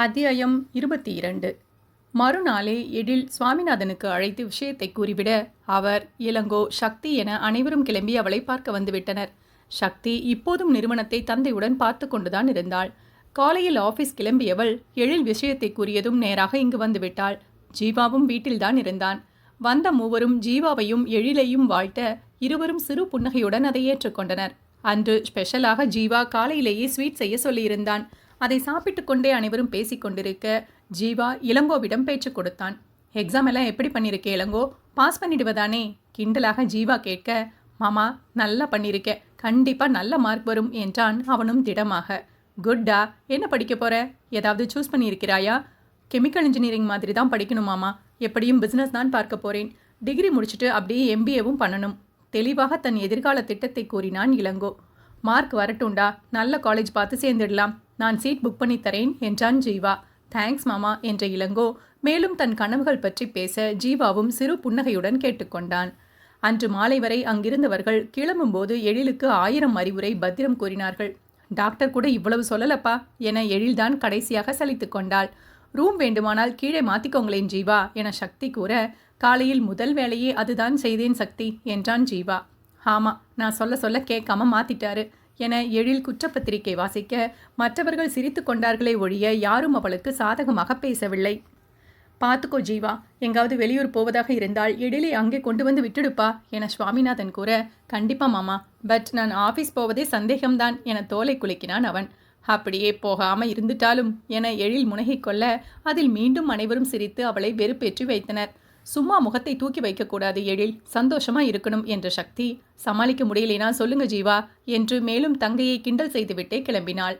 அத்தியாயம் 22. மறுநாளே எழில் சுவாமிநாதனுக்கு அழைத்து விஷயத்தை கூறிவிட அவர், இளங்கோ, சக்தி என அனைவரும் கிளம்பி அவளை பார்க்க வந்துவிட்டனர். சக்தி இப்போதும் நிறுவனத்தை தந்தையுடன் பார்த்து கொண்டுதான் இருந்தாள். காலையில் ஆபீஸ் கிளம்பியவள் எழில் விஷயத்தை கூறியதும் நேராக இங்கு வந்துவிட்டாள். ஜீவாவும் வீட்டில்தான் இருந்தான். வந்த மூவரும் ஜீவாவையும் எழிலையும் வாழ்த்த இருவரும் சிறு புன்னகையுடன் அதை ஏற்றுக்கொண்டனர். அன்று ஸ்பெஷலாக ஜீவா காலையிலேயே ஸ்வீட் செய்ய சொல்லியிருந்தான். அதை சாப்பிட்டு கொண்டே அனைவரும் பேசிக்கொண்டிருக்க ஜீவா இளங்கோவிடம் பேச்சு கொடுத்தான். எக்ஸாம் எல்லாம் எப்படி பண்ணியிருக்கே இளங்கோ, பாஸ் பண்ணிடுவதானே? கிண்டலாக ஜீவா கேட்க, மாமா நல்லா பண்ணியிருக்க, கண்டிப்பாக நல்ல மார்க் வரும் என்றான் அவனும் திடமாக. குட்டா, என்ன படிக்க போற? ஏதாவது சூஸ் பண்ணியிருக்கிறாயா? கெமிக்கல் இன்ஜினியரிங் மாதிரி தான் படிக்கணும் மாமா. எப்படியும் பிஸ்னஸ் தான் பார்க்க போகிறேன். டிகிரி முடிச்சுட்டு அப்படியே எம்பிஏவும் பண்ணணும். தெளிவாக தன் எதிர்கால திட்டத்தை கூறினான் இளங்கோ. மார்க் வரட்டும்டா, நல்ல காலேஜ் பார்த்து சேர்ந்துடலாம். நான் சீட் புக் பண்ணி தரேன் என்றான் ஜீவா. தேங்க்ஸ் மாமா என்ற இளங்கோ மேலும் தன் கனவுகள் பற்றி பேச ஜீவாவும் சிறு புன்னகையுடன் கேட்டுக்கொண்டான். அன்று மாலை வரை அங்கிருந்தவர்கள் கிளம்பும்போது எழிலுக்கு 1000 அறிவுரை பத்திரம் கூறினார்கள். டாக்டர் கூட இவ்வளவு சொல்லலப்பா என எழில்தான் கடைசியாக சலித்து கொண்டாள். ரூம் வேண்டுமானால் கீழே மாத்திக்கோங்களேன் ஜீவா என சக்தி கூற, காலையில் முதல் வேலையே அதுதான் செய்தேன் சக்தி என்றான் ஜீவா. ஆமாம், நான் சொல்ல சொல்ல கேட்காம மாத்திட்டாரு என எழில் குற்றப்பத்திரிகை வாசிக்க மற்றவர்கள் சிரித்து கொண்டார்களே ஒழிய யாரும் அவளுக்கு சாதகமாக பேசவில்லை. பார்த்துக்கோ ஜீவா, எங்காவது வெளியூர் போவதாக இருந்தால் எழிலை அங்கே கொண்டு வந்து விட்டுடுப்பா என சுவாமிநாதன் கூற, கண்டிப்பா மாமா, பட் நான் ஆஃபீஸ் போவதே சந்தேகம்தான் என தோலை குலுக்கினான் அவன். அப்படியே போகாம இருந்துட்டாலும் என எழில் முனகிக்கொள்ள அதில் மீண்டும் அனைவரும் சிரித்து அவளை வெறுப்பேற்றி வைத்தனர். சும்மா முகத்தை தூக்கி வைக்கக்கூடாது எழில், சந்தோஷமா இருக்கணும் என்ற சக்தி, சமாளிக்க முடியலேனா சொல்லுங்க ஜீவா என்று மேலும் தங்கையை கிண்டல் செய்துவிட்டே கிளம்பினாள்.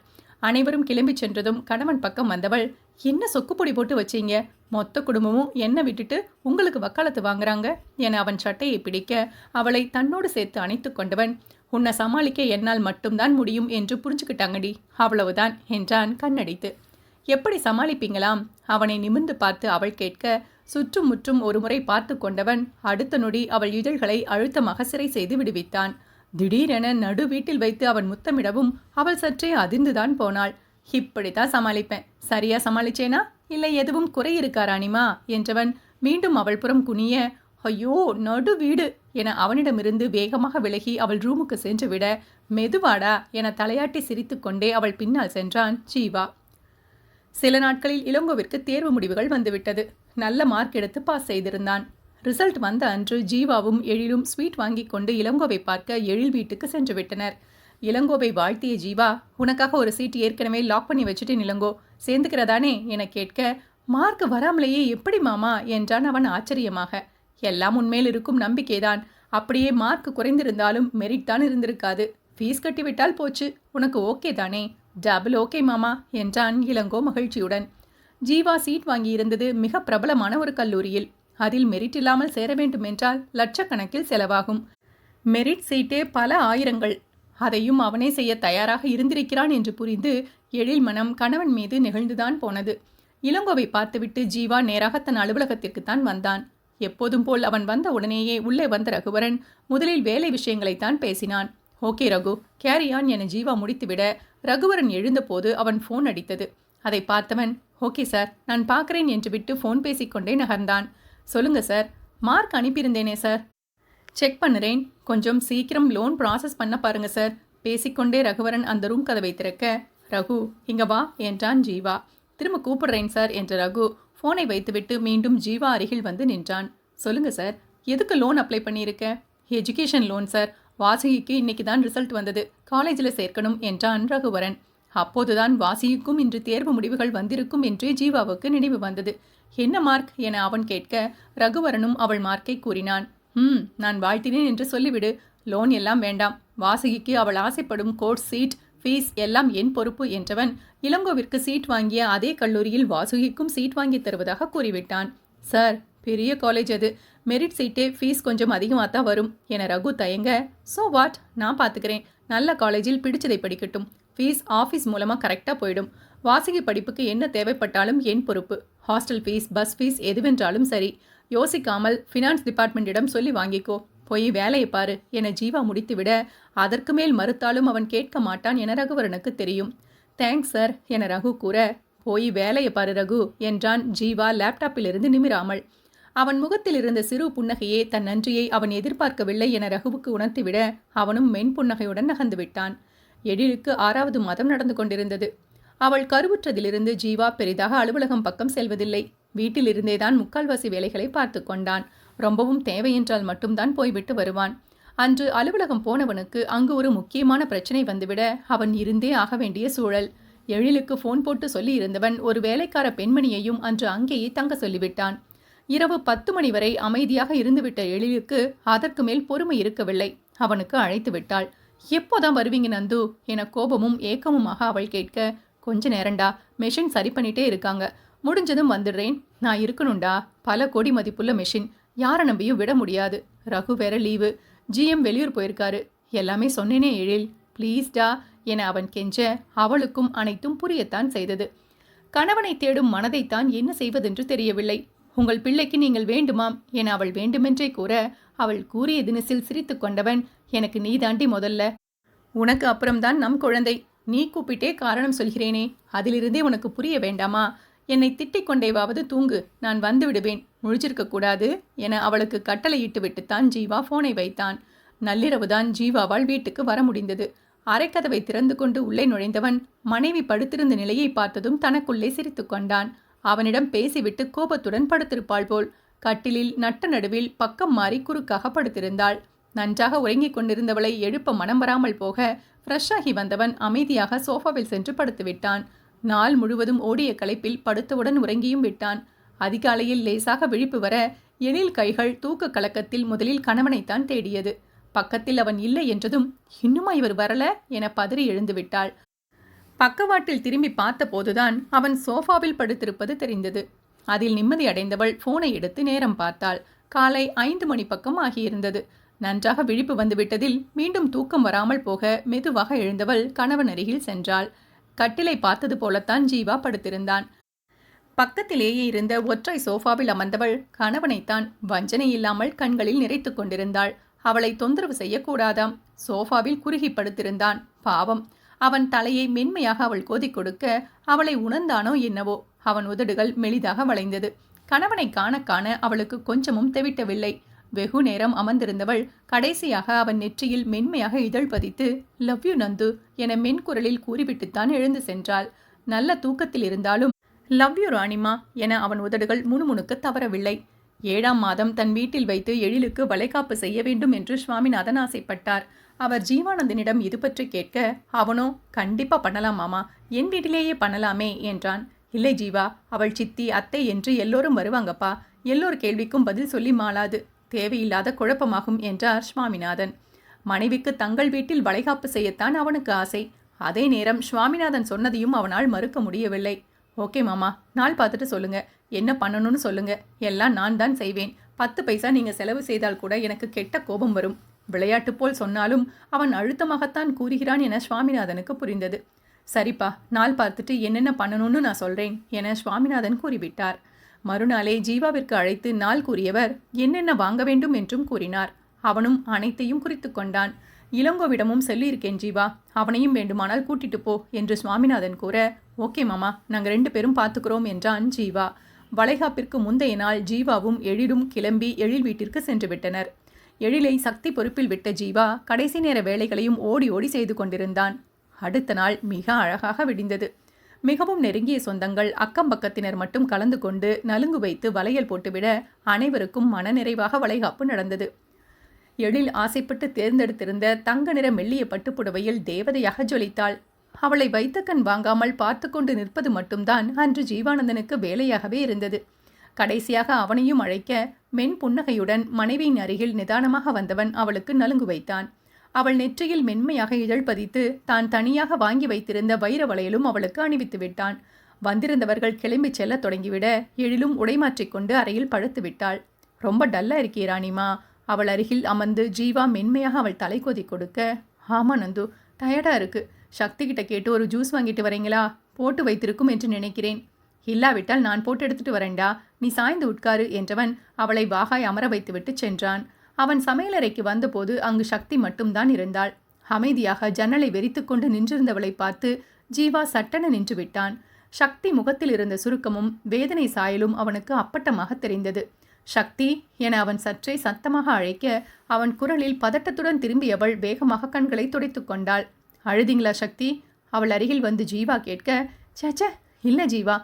அனைவரும் கிளம்பி சென்றதும் கணவன் பக்கம் வந்தவள், என்ன சொக்குப்பொடி போட்டு வச்சீங்க? மொத்த குடும்பமும் என்ன விட்டுட்டு உங்களுக்கு வக்காலத்து வாங்குறாங்க என அவன் சட்டையை பிடிக்க அவளை தன்னோடு சேர்த்து அணைத்து கொண்டவன், உன்னை சமாளிக்க என்னால் மட்டும்தான் முடியும் என்று புரிஞ்சுக்கிட்டாங்கடி, அவ்வளவுதான் என்றான் கண்ணடித்து. எப்படி சமாளிப்பீங்களாம்? அவனை நிமிர்ந்து பார்த்து அவள் கேட்க, சுற்றும் முற்றும் ஒருமுறை பார்த்து கொண்டவன் அடுத்த நொடி அவள் இதழ்களை அழுத்தமாக சிறை செய்து விடுவித்தான். திடீரென நடு வீட்டில் வைத்து அவன் முத்தமிடவும் அவள் சற்றே அதிர்ந்துதான் போனாள். இப்படித்தான் சமாளிப்பேன். சரியா சமாளிச்சேனா இல்லை எதுவும் குறை இருக்கா ராணிமா என்றவன் மீண்டும் அவள் புறம் குனிய, ஐயோ நடு வீடு என அவனிடமிருந்து வேகமாக விலகி அவள் ரூமுக்கு சென்று விட, மெதுவாடா என தலையாட்டி சிரித்து கொண்டே அவள் பின்னால் சென்றான் ஜீவா. சில நாட்களில் இளங்கோவிற்கு தேர்வு முடிவுகள் வந்துவிட்டது. நல்ல மார்க் எடுத்து பாஸ் செய்திருந்தான். ரிசல்ட் வந்த அன்று ஜீவாவும் எழிலும் ஸ்வீட் வாங்கி கொண்டு இளங்கோவை பார்க்க எழில் வீட்டுக்கு சென்று விட்டனர். இளங்கோவை வாழ்த்திய ஜீவா, உனக்காக ஒரு சீட் ஏற்கனவே லாக் பண்ணி வச்சுட்டு இளங்கோ, சேர்ந்துக்கிறதானே என கேட்க, மார்க் வராமலேயே எப்படி மாமா என்றான் அவன் ஆச்சரியமாக. எல்லாம் உன்மேல் இருக்கும் நம்பிக்கைதான். அப்படியே மார்க் குறைந்திருந்தாலும் மெரிட் தான் இருந்திருக்காது. ஃபீஸ் கட்டிவிட்டால் போச்சு. உனக்கு ஓகே தானே? டபுள் ஓகே மாமா என்றான் இளங்கோ மகிழ்ச்சியுடன். ஜீவா சீட் வாங்கியிருந்தது மிக பிரபலமான ஒரு கல்லூரியில். அதில் மெரிட் இல்லாமல் சேர வேண்டுமென்றால் லட்சக்கணக்கில் செலவாகும். மெரிட் சீட்டே பல ஆயிரங்கள். அதையும் அவனே செய்ய தயாராக இருந்திருக்கிறான் என்று புரிந்து எழில் மனம் கணவன் மீது நெகிழ்ந்துதான் போனது. இளங்கோவை பார்த்துவிட்டு ஜீவா நேராக தன் அலுவலகத்திற்குத்தான் வந்தான். எப்போதும் போல் அவன் வந்த உடனேயே உள்ளே வந்த ரகுவரன் முதலில் வேலை விஷயங்களைத்தான் பேசினான். ஓகே ரகு, கேரியான் என ஜீவா முடித்துவிட ரகுவரன் எழுந்தபோது அவன் ஃபோன் அடித்தது. அதை பார்த்தவன், ஓகே சார், நான் பார்க்குறேன் என்று விட்டு ஃபோன் பேசிக்கொண்டே நகர்ந்தான். சொல்லுங்க சார், மார்க் அனுப்பியிருந்தேனே சார். செக் பண்ணுறேன், கொஞ்சம் சீக்கிரம் லோன் ப்ராசஸ் பண்ண பாருங்க சார். பேசிக்கொண்டே ரகுவரன் அந்த ரூம் கதவை திறக்க, ரகு இங்க வா என்றான் ஜீவா. திரும்ப கூப்பிடுறேன் சார் என்ற ரகு ஃபோனை வைத்துவிட்டு மீண்டும் ஜீவா அருகில் வந்து நின்றான். சொல்லுங்க சார், எதுக்கு லோன் அப்ளை பண்ணியிருக்க? Education loan sir. வாசுகிக்கு இன்னைக்கு தான் ரிசல்ட் வந்தது, காலேஜில் சேர்க்கணும் என்றான் ரகுவரன். அப்போதுதான் வாசியுக்கும் இன்று தேர்வு முடிவுகள் வந்திருக்கும் என்று ஜீவாவுக்கு நினைவு வந்தது. என்ன மார்க் என அவன் கேட்க ரகுவரனும் அவள் மார்க்கை கூறினான். நான் வாழ்த்தினேன் என்று சொல்லிவிடு. லோன் எல்லாம் வேண்டாம். வாசுகிக்கு அவள் ஆசைப்படும் கோர்ஸ் சீட், ஃபீஸ் எல்லாம் என் பொறுப்பு என்றவன் இளங்கோவிற்கு சீட் வாங்கிய அதே கல்லூரியில் வாசுகிக்கும் சீட் வாங்கி தருவதாக கூறிவிட்டான். சார், பெரிய காலேஜ் அது, மெரிட் சீட்டே ஃபீஸ் கொஞ்சம் அதிகமாக தான் வரும் என ரகு தயங்க, ஸோ வாட், நான் பார்த்துக்கிறேன். நல்ல காலேஜில் பிடிச்சதை படிக்கட்டும். ஃபீஸ் ஆஃபீஸ் மூலமாக கரெக்டாக போயிடும். வாசுகி படிப்புக்கு என்ன தேவைப்பட்டாலும் என் பொறுப்பு. ஹாஸ்டல் ஃபீஸ், பஸ் ஃபீஸ் எதுவென்றாலும் சரி. யோசிக்காமல் ஃபினான்ஸ் டிபார்ட்மெண்ட்டிடம் சொல்லி வாங்கிக்கோ. போய் வேலையை பாரு என ஜீவா முடித்துவிட அதற்கு மேல் மறுத்தாலும் அவன் கேட்க மாட்டான் என ரகுவரனுக்கு தெரியும். தேங்க்ஸ் சார் என ரகு கூற, போய் வேலையை பாரு ரகு என்றான் ஜீவா லேப்டாப்பிலிருந்து நிமிராமல். அவன் முகத்தில் இருந்த சிறு புன்னகையே தன் நன்றியை அவன் எதிர்பார்க்கவில்லை என ரகுவுக்கு உணர்த்திவிட அவனும் மென்புன்னகையுடன் நகர்ந்து விட்டான். எழிலுக்கு 6வது மாதம் நடந்து கொண்டிருந்தது. அவள் கருவுற்றதிலிருந்து ஜீவா பெரிதாக அலுவலகம் பக்கம் செல்வதில்லை. வீட்டிலிருந்தேதான் முக்கால்வாசி வேலைகளை பார்த்து கொண்டான். ரொம்பவும் தேவையென்றால் மட்டும்தான் போய்விட்டு வருவான். அன்று அலுவலகம் போனவனுக்கு அங்கு ஒரு முக்கியமான பிரச்சனை வந்துவிட அவன் இருந்தே ஆக வேண்டிய சூழல். எழிலுக்கு போன் போட்டு சொல்லி இருந்தவன் ஒரு வேலைக்கார பெண்மணியையும் அன்று அங்கேயே தங்க சொல்லிவிட்டான். இரவு 10 மணி வரை அமைதியாக இருந்துவிட்ட எழிலுக்கு அதற்கு மேல் பொறுமை இருக்கவில்லை. அவனுக்கு அழைத்து விட்டாள். எப்போதான் வருவீங்க நந்து என கோபமும் ஏக்கமுமாக அவள் கேட்க, கொஞ்ச நேரண்டா, மெஷின் சரி பண்ணிட்டே இருக்காங்க, முடிஞ்சதும் வந்துடுறேன். நான் இருக்கணும்டா, பல கோடி மதிப்புள்ள மெஷின், யாரை நம்பியும் விட முடியாது. ரகு வேற லீவு, ஜிஎம் வெளியூர் போயிருக்காரு. எல்லாமே சொன்னேனே எழில், ப்ளீஸ்டா என அவன் கெஞ்ச அவளுக்கும் அனைத்தும் புரியத்தான் செய்தது. கணவனை தேடும் மனதைத்தான் என்ன செய்வதென்று தெரியவில்லை. உங்கள் பிள்ளைக்கு நீங்கள் வேண்டுமாம் என அவள் வேண்டுமென்றே கூற, அவள் கூறிய தினசில் சிரித்து கொண்டவன், எனக்கு நீ தாண்டி முதல்ல, உனக்கு அப்புறம்தான் நம் குழந்தை. நீ கூப்பிட்டே காரணம் சொல்கிறேனே, அதிலிருந்தே உனக்கு புரிய வேண்டாமா? என்னை திட்டிக் கொண்டேவாவது தூங்கு, நான் வந்து விடுவேன், முழிச்சிருக்க கூடாது என அவளுக்கு கட்டளையிட்டு விட்டுத்தான் ஜீவா போனை வைத்தான். நள்ளிரவுதான் ஜீவாவால் வீட்டுக்கு வர முடிந்தது. அரைக்கதவை திறந்து கொண்டு உள்ளே நுழைந்தவன் மனைவி படுத்திருந்த நிலையை பார்த்ததும் தனக்குள்ளே சிரித்து கொண்டான். அவனிடம் பேசிவிட்டு கோபத்துடன் படுத்திருப்பாள் போல். கட்டிலில் நட்ட நடுவில் பக்கம் மாறி குறுக்காக படுத்திருந்தாள். நன்றாக உறங்கிக் கொண்டிருந்தவளை எழுப்ப மனம் வராமல் போக ஃப்ரெஷ்ஷாகி வந்தவன் அமைதியாக சோஃபாவில் சென்று படுத்துவிட்டான். நாள் முழுவதும் ஓடிய களைப்பில் படுத்தவுடன் உறங்கியும் விட்டான். அதிகாலையில் லேசாக விழிப்பு வர எழில் கைகள் தூக்க கலக்கத்தில் முதலில் கணவனைத்தான் தேடியது. பக்கத்தில் அவன் இல்லை என்றதும், இன்னுமா இவர் வரல என பதறி எழுந்து விட்டாள். பக்கவாட்டில் திரும்பி பார்த்த போதுதான் அவன் சோஃபாவில் படுத்திருப்பது தெரிந்தது. அதில் நிம்மதி அடைந்தவள் போனை எடுத்து நேரம் பார்த்தாள். காலை 5 மணி பக்கம் ஆகியிருந்தது. நன்றாக விழிப்பு வந்துவிட்டதில் மீண்டும் தூக்கம் வராமல் போக மெதுவாக எழுந்தவள் கணவன் அருகில் சென்றாள். கட்டிலை பார்த்தது போலத்தான் ஜீவா படுத்திருந்தான். பக்கத்திலேயே இருந்த ஒற்றை சோஃபாவில் அமர்ந்தவள் கணவனைத்தான் வஞ்சனை இல்லாமல் கண்களில் நிறைத்து கொண்டிருந்தாள். அவளை தொந்தரவு செய்யக்கூடாதாம். சோஃபாவில் குறுகி படுத்திருந்தான். பாவம், அவன் தலையை மென்மையாக அவள் கோதிக் கொடுக்க அவளை உணர்ந்தானோ என்னவோ, அவன் உதடுகள் மெலிதாக வளைந்தது. கணவனை காண காண அவளுக்கு கொஞ்சமும் தெவிட்டவில்லை. வெகு நேரம் அமர்ந்திருந்தவள் கடைசியாக அவன் நெற்றியில் மென்மையாக இதழ் பதித்து, லவ் யூ நந்து என மென்குரலில் கூறிவிட்டுத்தான் எழுந்து சென்றாள். நல்ல தூக்கத்தில் இருந்தாலும் லவ் யூ ராணிமா என அவன் உதடுகள் முணுமுணுக்க தவறவில்லை. 7ஆம் மாதம் தன் வீட்டில் வைத்து எழிலுக்கு வளைகாப்பு செய்ய வேண்டும் என்று சுவாமிநாதன் ஆசைப்பட்டார். அவர் ஜீவானந்தனிடம் இது பற்றி கேட்க, அவனோ கண்டிப்பா பண்ணலாம் மாமா, என் வீட்டிலேயே பண்ணலாமே என்றான். இல்லை ஜீவா, அவள் சித்தி அத்தை என்று எல்லோரும் வருவாங்கப்பா, எல்லோர் கேள்விக்கும் பதில் சொல்லி மாளாது, தேவையில்லாத குழப்பமாகும் என்றார் சுவாமிநாதன். மனைவிக்கு தங்கள் வீட்டில் வளைகாப்பு செய்யத்தான் அவனுக்கு ஆசை. அதே நேரம் சுவாமிநாதன் சொன்னதையும் அவனால் மறுக்க முடியவில்லை. ஓகே மாமா, நாள் பார்த்துட்டு சொல்லுங்க, என்ன பண்ணணும்னு சொல்லுங்க, எல்லாம் நான் தான் செய்வேன். 10 பைசா நீங்க செலவு செய்தால் கூட எனக்கு கெட்ட கோபம் வரும். விளையாட்டு போல் சொன்னாலும் அவன் அழுத்தமாகத்தான் கூறுகிறான் என சுவாமிநாதனுக்கு புரிந்தது. சரிப்பா, நாள் பார்த்துட்டு என்னென்ன பண்ணணும்னு நான் சொல்றேன் என சுவாமிநாதன் கூறிவிட்டார். மறுநாளே ஜீவாவிற்கு அழைத்து நாள் கூறியவர் என்னென்ன வாங்க வேண்டும் என்றும் கூறினார். அவனும் அனைத்தையும் குறித்து கொண்டான். இளங்கோவிடமும் சொல்லியிருக்கேன் ஜீவா, அவனையும் வேண்டுமானால் கூட்டிட்டு போ என்று சுவாமிநாதன் கூற, ஓகே மாமா, நாங்கள் 2 பேரும் பார்த்துக்கிறோம் என்றான் ஜீவா. வளைகாப்பிற்கு முந்தைய நாள் ஜீவாவும் எழிலும் கிளம்பி எழில் வீட்டிற்கு சென்று விட்டனர். எழிலை சக்தி பொறுப்பில் விட்ட ஜீவா கடைசி நேர வேலைகளையும் ஓடி ஓடி செய்து கொண்டிருந்தான். அடுத்த நாள் மிக அழகாக விடிந்தது. மிகவும் நெருங்கிய சொந்தங்கள் அக்கம் பக்கத்தினர் மட்டும் கலந்து கொண்டு நலுங்கு வைத்து வளையல் போட்டுவிட அனைவருக்கும் மனநிறைவாக வளைகாப்பு நடந்தது. எழில் ஆசைப்பட்டு தேர்ந்தெடுத்திருந்த தங்க நிற மெல்லிய பட்டுப்புடவையில் தேவதையாக ஜொலித்தாள். அவளை வைத்த கண் வாங்காமல் பார்த்து கொண்டு நிற்பது மட்டும்தான் அன்று ஜீவானந்தனுக்கு வேலையாகவே இருந்தது. கடைசியாக அவனையும் அழைக்க மென் புன்னகையுடன் மனைவியின் அருகில் நிதானமாக வந்தவன் அவளுக்கு நலுங்கு வைத்தான். அவள் நெற்றியில் மென்மையாக இதழ் பதித்து தான் தனியாக வாங்கி வைத்திருந்த வைர வளையலும் அவளுக்கு அணிவித்து விட்டான். வந்திருந்தவர்கள் கிளம்பி செல்ல தொடங்கிவிட எழிலும் உடைமாற்றிக்கொண்டு அறையில் படுத்து விட்டாள். ரொம்ப டல்லா இருக்கே ராணிமா. அவள் அருகில் அமர்ந்து ஜீவா மென்மையாக அவள் தலை கோதி கொடுக்க, ஆமா நந்து, டயர்டா இருக்கு, சக்தி கிட்ட கேட்டு ஒரு ஜூஸ் வாங்கிட்டு வரீங்களா? போட்டு வைத்திருக்கும் என்று நினைக்கிறேன். இல்லாவிட்டால் நான் போட்டு எடுத்துட்டு வரேன்டா, நீ சாய்ந்து உட்காரு என்றவன் அவளை வாகாய் அமர வைத்துவிட்டு சென்றான். அவன் சமையலறைக்கு வந்தபோது அங்கு சக்தி மட்டும்தான் இருந்தாள். அமைதியாக ஜன்னலை வெறித்து கொண்டு நின்றிருந்தவளை பார்த்து ஜீவா சட்டென நின்று விட்டான். சக்தி முகத்தில் இருந்த சுருக்கமும் வேதனை சாயலும் அவனுக்கு அப்பட்டமாக தெரிந்தது. சக்தி என அவன் சற்றே சத்தமாக அழைக்க அவன் குரலில் பதட்டத்துடன் திரும்பியவள் வேகமாக கண்களை துடைத்து கொண்டாள். அழுதிங்களா சக்தி? அவள் அருகில் வந்து ஜீவா கேட்க, சேச்ச இல்ல ஜீவா.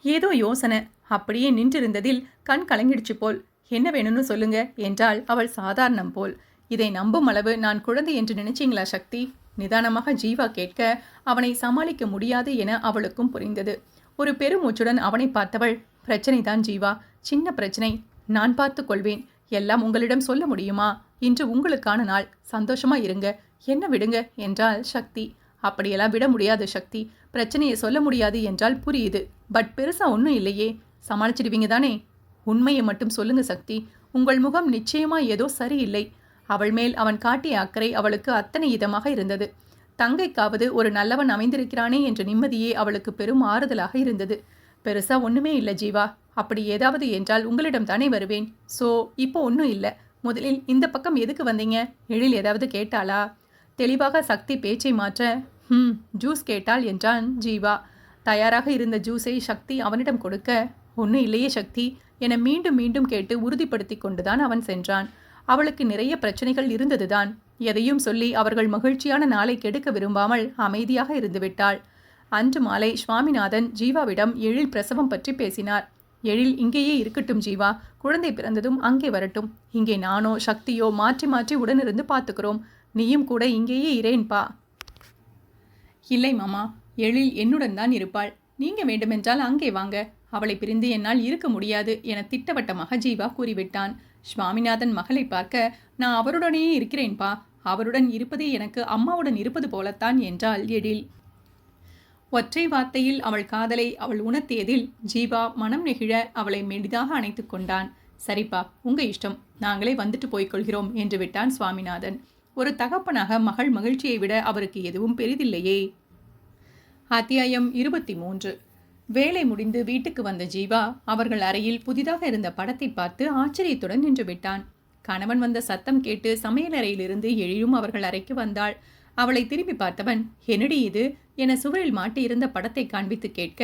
ஏதோ யோசனை அப்படியே நின்றிருந்ததில் கண் கலங்கிடுச்சு போல். என்ன வேணும்னு சொல்லுங்க என்றாள் அவள் சாதாரணம் போல். இதை நம்பும் அளவு நான் குழந்தை என்று நினைச்சீங்களா சக்தி? நிதானமாக ஜீவா கேட்க அவனை சமாளிக்க முடியாது என அவளுக்கும் புரிந்தது. ஒரு பெருமூச்சுடன் அவனை பார்த்தவள், பிரச்சனை தான் ஜீவா, சின்ன பிரச்சனை, நான் பார்த்து கொள்வேன். எல்லாம் உங்களிடம் சொல்ல முடியுமா? இன்று உங்களுக்கான நாள், சந்தோஷமா இருங்க, என்ன விடுங்க என்றாள் சக்தி. அப்படியெல்லாம் விட முடியாது சக்தி, பிரச்சனையை சொல்ல முடியாது என்றால் புரியுது. பட் பெருசா ஒன்றும் இல்லையே, சமாளிச்சிடுவீங்க தானே? உண்மையை மட்டும் சொல்லுங்க சக்தி, உங்கள் முகம் நிச்சயமா ஏதோ சரியில்லை. அவள் மேல் அவன் காட்டிய அக்கறை அவளுக்கு அத்தனை இதமாக இருந்தது. தங்கைக்காவது ஒரு நல்லவன் அமைந்திருக்கிறானே என்ற நிம்மதியே அவளுக்கு பெரும் ஆறுதலாக இருந்தது. பெருசா ஒண்ணுமே இல்லை ஜீவா, அப்படி ஏதாவது என்றால் உங்களிடம் தானே வருவேன். ஸோ இப்போ ஒன்றும் இல்லை. முதலில் இந்த பக்கம் எதுக்கு வந்தீங்க? எழில் ஏதாவது கேட்டாளா? தெளிவாக சக்தி பேச்சை மாற்ற, ஜூஸ் கேட்டாள் என்றான் ஜீவா. தயாராக இருந்த ஜூஸை சக்தி அவனிடம் கொடுக்க, ஒன்றும் இல்லையே சக்தி என மீண்டும் மீண்டும் கேட்டு உறுதிப்படுத்தி கொண்டுதான் அவன் சென்றான். அவளுக்கு நிறைய பிரச்சனைகள் இருந்ததுதான். எதையும் சொல்லி அவர்கள் மகிழ்ச்சியான நாளை கெடுக்க விரும்பாமல் அமைதியாக இருந்துவிட்டாள். அன்று மாலை சுவாமிநாதன் ஜீவாவிடம் எழில் பிரசவம் பற்றி பேசினார். எழில் இங்கேயே இருக்கட்டும் ஜீவா, குழந்தை பிறந்ததும் அங்கே வரட்டும். இங்கே நானோ சக்தியோ மாற்றி மாற்றி உடனிருந்து பார்த்துக்கிறோம். நீயும் கூட இங்கேயே இரேன்பா. இல்லை மாமா, எழில் என்னுடன் தான் இருப்பாள். நீங்க வேண்டுமென்றால் அங்கே வாங்க. அவளை பிரிந்து என்னால் இருக்க முடியாது என திட்டவட்டமாக ஜீவா கூறிவிட்டான். சுவாமிநாதன் மகளை பார்க்க, நான் அவருடனேயே இருக்கிறேன்பா, அவருடன் இருப்பதே எனக்கு அம்மாவுடன் இருப்பது போலத்தான் என்றாள் எழில். ஒற்றை வார்த்தையில் அவள் காதலை அவள் உணர்த்தியதில் ஜீவா மனம் நெகிழ அவளை மெலிதாக அணைத்து கொண்டான். சரிப்பா, உங்க இஷ்டம், நாங்களே வந்துட்டு போய்கொள்கிறோம் என்று விட்டான் சுவாமிநாதன். ஒரு தகப்பனாக மகள் மகிழ்ச்சியை விட அவருக்கு எதுவும் பெரிதில்லையே. அத்தியாயம் 23. வேலை முடிந்து வீட்டுக்கு வந்த ஜீவா அவர்கள் அறையில் புதிதாக இருந்த படத்தை பார்த்து ஆச்சரியத்துடன் நின்று விட்டான். கணவன் வந்த சத்தம் கேட்டு சமையலறையிலிருந்து எழிலும் அவர்கள் அறைக்கு வந்தாள். அவளை திரும்பி பார்த்தவன், என்னடி இது என சுவரில் மாட்டியிருந்த படத்தை காண்பித்து கேட்க,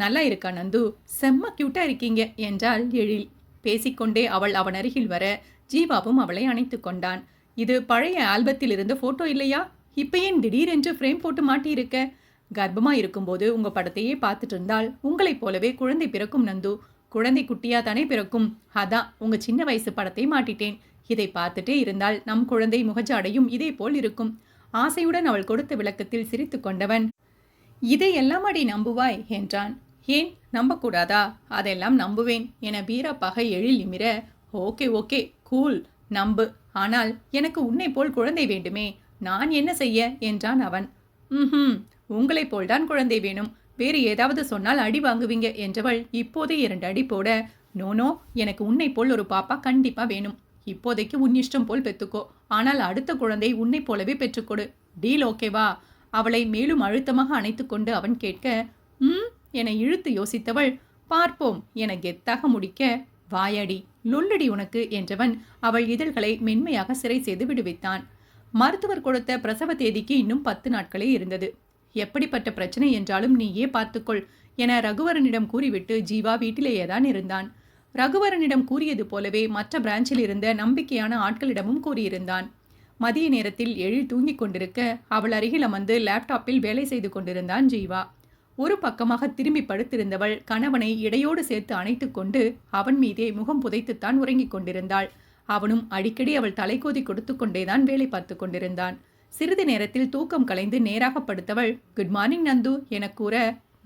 நல்லா இருக்கா நந்து, செம்ம கியூட்டா இருக்கீங்க என்றாள் எழில். பேசிக்கொண்டே அவள் அவன் அருகில் வர ஜீவாவும் அவளை அணைத்து கொண்டான். இது பழைய ஆல்பத்தில் இருந்த போட்டோ இல்லையா? இப்ப ஏன் திடீரென்று ஃப்ரேம் போட்டு மாட்டியிருக்க? கர்ப்பமா இருக்கும்போது உங்க படத்தையே பார்த்துட்டு இருந்தால் உங்களைப் போலவே குழந்தை பிறக்கும் நந்து. குழந்தை குட்டியா தானே பிறக்கும். அதான் உங்க சின்ன வயசு படத்தை மாட்டிட்டேன். இதை பார்த்துட்டே இருந்தால் நம் குழந்தை முகஜாடையும் இதே போல் இருக்கும். ஆசையுடன் அவள் கொடுத்த விளக்கத்தில் சிரித்து கொண்டவன், இதையெல்லாம் அடி நம்புவாய் என்றான். ஏன் நம்பக்கூடாதா? அதெல்லாம் நம்புவேன் என வீராப்பாக எழில் நிமிர, ஓகே ஓகே கூல், நம்பு. ஆனால் எனக்கு உன்னை போல் குழந்தை வேண்டுமே, நான் என்ன செய்ய என்றான் அவன். உங்களைப் போல்தான் குழந்தை வேணும், வேறு ஏதாவது சொன்னால் அடி வாங்குவீங்க என்றவள் இப்போதே 2 அடி போட, நோனோ, எனக்கு உன்னை போல் ஒரு பாப்பா கண்டிப்பா வேணும். இப்போதைக்கு உன் இஷ்டம் போல் பெற்றுக்கோ, ஆனால் அடுத்த குழந்தை உன்னை போலவே பெற்றுக்கொடு. டீல் ஓகேவா? அவளை மேலும் அழுத்தமாக அணைத்து கொண்டு அவன் கேட்க, என இழுத்து யோசித்தவள், பார்ப்போம் என கெத்தாக முடிக்க, வாயடி லொல்லடி உனக்கு என்றவன் அவள் இதழ்களை மென்மையாக சிறை செய்து விடுவித்தான். மருத்துவர் கொடுத்த பிரசவ தேதிக்கு இன்னும் 10 நாட்களே இருந்தது. எப்படிப்பட்ட பிரச்சனை என்றாலும் நீயே பார்த்துக்கொள் என ரகுவரனிடம் கூறிவிட்டு ஜீவா வீட்டிலேயேதான் இருந்தான். ரகுவரனிடம் கூறியது போலவே மற்ற பிரான்ச்சில் இருந்த நம்பிக்கையான ஆட்களிடமும் கூறியிருந்தான். மதிய நேரத்தில் எழில் தூங்கிக் கொண்டிருக்க அவள் அருகில் அமர்ந்து லேப்டாப்பில் வேலை செய்து கொண்டிருந்தான் ஜீவா. ஒரு பக்கமாக திரும்பி படுத்திருந்தவள் கணவனை இடையோடு சேர்த்து அணைத்து கொண்டு அவன் மீதே முகம் புதைத்துத்தான் உறங்கிக் கொண்டிருந்தாள். அவனும் அடிக்கடி அவள் தலைக்கோதி கொடுத்து கொண்டேதான் வேலை பார்த்து கொண்டிருந்தான். சிறிது நேரத்தில் தூக்கம் கலைந்து நேராக படுத்தவள், குட் மார்னிங் நந்து என கூற,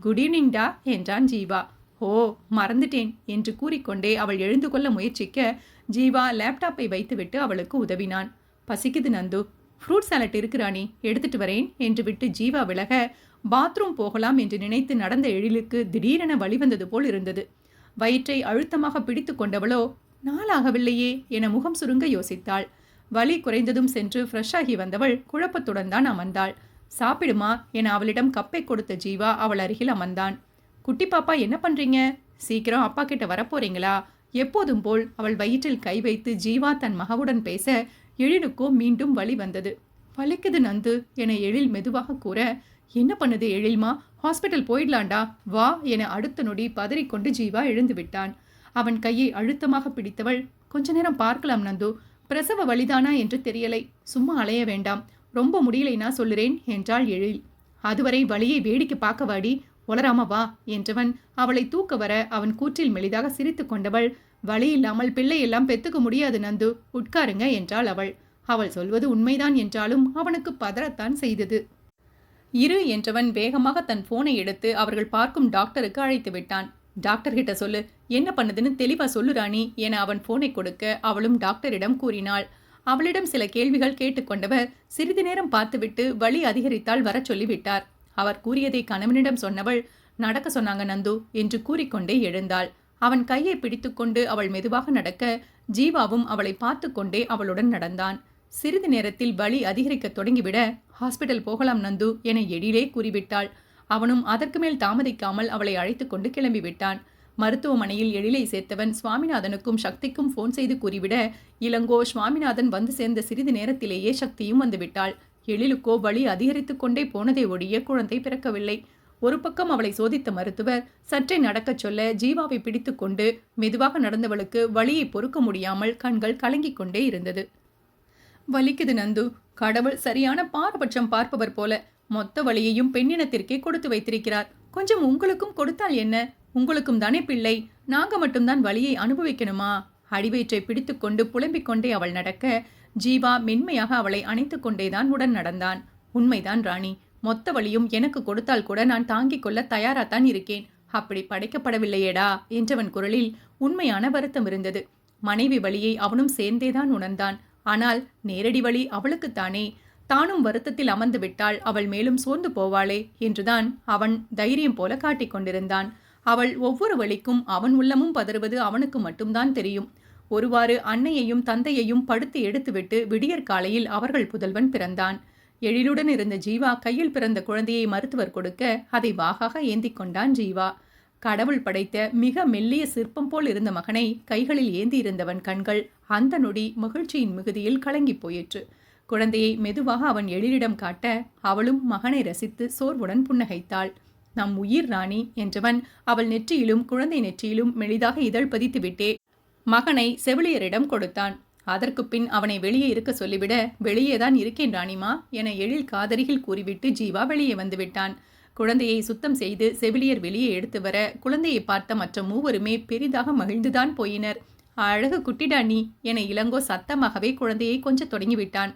குட் ஈவினிங் டா என்றான் ஜீவா. ஓ மறந்துட்டேன் என்று கூறிக்கொண்டே அவள் எழுந்து கொள்ள முயற்சிக்க ஜீவா லேப்டாப்பை வைத்துவிட்டு அவளுக்கு உதவினான். பசிக்குது நந்து, ஃப்ரூட் சாலட் இருக்கிறானே, எடுத்துட்டு வரேன் என்று விட்டு ஜீவா விலக பாத்ரூம் போகலாம் என்று நினைத்து நடந்த எழிலுக்கு திடீரென வழி வந்தது போல் இருந்தது. வயிற்றை அழுத்தமாக பிடித்து கொண்டவளோ, நாளாகவில்லையே என முகம் சுருங்க யோசித்தாள். வலி குறைந்ததும் சென்று ஃப்ரெஷ் ஆகி வந்தவள் குழப்பத்துடன் தான் அமர்ந்தாள். சாப்பிடுமா என அவளிடம் கப்பை கொடுத்த ஜீவா அவள் அருகில் அமர்ந்தான். குட்டி பாப்பா என்ன பண்றீங்க? சீக்கிரம் அப்பா கிட்ட வரப்போறீங்களா? எப்போதும் போல் அவள் வயிற்றில் கை வைத்து ஜீவா தன் மகவுடன் பேச எழிலுக்கோ மீண்டும் வலி வந்தது. வலிக்குது நந்து என எழில் மெதுவாக கூற, என்ன பண்ணுது எழில்மா? ஹாஸ்பிட்டல் போயிடலாண்டா, வா என அடுத்த நொடி பதறிக்கொண்டு ஜீவா எழுந்து விட்டான். அவன் கையை அழுத்தமாக பிடித்தவள், கொஞ்ச நேரம் பார்க்கலாம் நந்து, பிரசவ வலிதானா என்று தெரியலை, சும்மா அலைய வேண்டாம், ரொம்ப முடியலைனா சொல்லுறேன் என்றாள் எழில். அதுவரை வலியை வேடிக்கை பார்க்க வாடி, உளராம வா என்றவன் அவளை தூக்க வர அவன் கூற்றில் மெலிதாக சிரித்து கொண்டவள், வலி இல்லாமல் பிள்ளை எல்லாம் பெத்துக்க முடியாது நந்து, உட்காருங்க என்றாள் அவள். அவள் சொல்வது உண்மைதான் என்றாலும் அவனுக்கு பதறத்தான் செய்தது. இரு என்றவன் வேகமாக தன் போனை எடுத்து அவர்கள் பார்க்கும் டாக்டருக்கு அழைத்து விட்டான். டாக்டர் கிட்ட சொல்லு, என்ன பண்ணுதுன்னு தெளிவா சொல்லு ராணி என அவன் போனை கொடுக்க அவளும் டாக்டரிடம் கூறினாள். அவளிடம் சில கேள்விகள் கேட்டுக்கொண்டவர் சிறிது நேரம் பார்த்துவிட்டு வலி அதிகரித்தால் வர சொல்லிவிட்டார். அவர் கூறியதை கணவனிடம் சொன்னவள், நடக்க சொன்னாங்க நந்து என்று கூறிக்கொண்டே எழுந்தாள். அவன் கையை பிடித்துக்கொண்டு அவள் மெதுவாக நடக்க ஜீவாவும் அவளை பார்த்து கொண்டே அவளுடன் நடந்தான். சிறிது நேரத்தில் வலி அதிகரிக்க தொடங்கிவிட, ஹாஸ்பிட்டல் போகலாம் நந்து என எழிலே கூறிவிட்டாள். அவனும் அதற்கு மேல் தாமதிக்காமல் அவளை அழைத்து கொண்டு கிளம்பிவிட்டான். மருத்துவமனையில் எழிலை சேர்த்தவன் சுவாமிநாதனுக்கும் சக்திக்கும் போன் செய்து கூறிவிட, இளங்கோ சுவாமிநாதன் வந்து சேர்ந்த சிறிது நேரத்திலேயே சக்தியும் வந்துவிட்டாள். எழிலுக்கோ வலி அதிகரித்து கொண்டே போனதை ஒழிய குழந்தை பிறக்கவில்லை. ஒரு பக்கம் அவளை சோதித்த மருத்துவர் சற்றே நடக்கச் சொல்ல ஜீவாவை பிடித்து கொண்டு மெதுவாக நடந்தவளுக்கு வலியை பொறுக்க முடியாமல் கண்கள் கலங்கிக் கொண்டே இருந்தது. வலிக்குது நந்து, கடவுள் சரியான பாரபட்சம் பார்ப்பவர் போல மொத்த வலியையும் பெண்ணினத்திற்கே கொடுத்து வைத்திருக்கிறார். கொஞ்சம் உங்களுக்கும் கொடுத்தால் என்ன? உங்களுக்கும் தானே பிள்ளை, நாங்க மட்டும்தான் வலியை அனுபவிக்கணுமா? அடிவயிற்றை பிடித்து கொண்டு புலம்பிக் கொண்டே அவள் நடக்க ஜீவா மென்மையாக அவளை அணைத்து கொண்டேதான் உடன் நடந்தான். உண்மைதான் ராணி, மொத்த வலியும் எனக்கு கொடுத்தால் கூட நான் தாங்கிக் கொள்ள தயாராத்தான் இருக்கேன். அப்படி படைக்கப்படவில்லையேடா என்றவன் குரலில் உண்மையான வருத்தம் இருந்தது. மனைவி வலியை அவனும் சேர்ந்தேதான் உணர்ந்தான். ஆனால் நேரடி வழி அவளுக்குத்தானே. தானும் வருத்தத்தில் அமர்ந்து விட்டால் அவள் மேலும் சோர்ந்து போவாளே என்றுதான் அவன் தைரியம் போல காட்டிக் கொண்டிருந்தான். அவள் ஒவ்வொரு வழிக்கும் அவன் உள்ளமும் பதறுவது அவனுக்கு மட்டும்தான் தெரியும். ஒருவாறு அன்னையையும் தந்தையையும் படுத்து எடுத்துவிட்டு விடியற் காலையில் அவர்கள் புதல்வன் பிறந்தான். எழிலுடன் இருந்த ஜீவா கையில் பிறந்த குழந்தையை மருத்துவர் கொடுக்க அதை வாகாக ஏந்தி கொண்டான் ஜீவா. கடவுள் படைத்த மிக மெல்லிய சிற்பம் போல் இருந்த மகனை கைகளில் ஏந்தி இருந்தவன் கண்கள் அந்த நொடி மகிழ்ச்சியின் மிகுதியில் கலங்கி போயிற்று. குழந்தையை மெதுவாக அவன் எழிலிடம் காட்ட அவளும் மகனை ரசித்து சோர்வுடன் புன்னகைத்தாள். நம் உயிர் ராணி என்றவன் அவள் நெற்றியிலும் குழந்தை நெற்றியிலும் மெலிதாக இதழ் பதித்துவிட்டே மகனை செவிலியரிடம் கொடுத்தான். அதற்கு பின் அவனை வெளியே இருக்க சொல்லிவிட, வெளியேதான் இருக்கேன் ராணிமா என எழில் காதரியில் கூறிவிட்டு ஜீவா வெளியே வந்துவிட்டான். குழந்தையை சுத்தம் செய்து செவிலியர் வெளியே எடுத்து வர குழந்தையை பார்த்த மற்ற மூவருமே பெரிதாக மகிழ்ந்துதான் போயினர். அழகு குட்டிடானி என இளங்கோ சத்தமாகவே குழந்தையை கொஞ்சம் தொடங்கிவிட்டான்.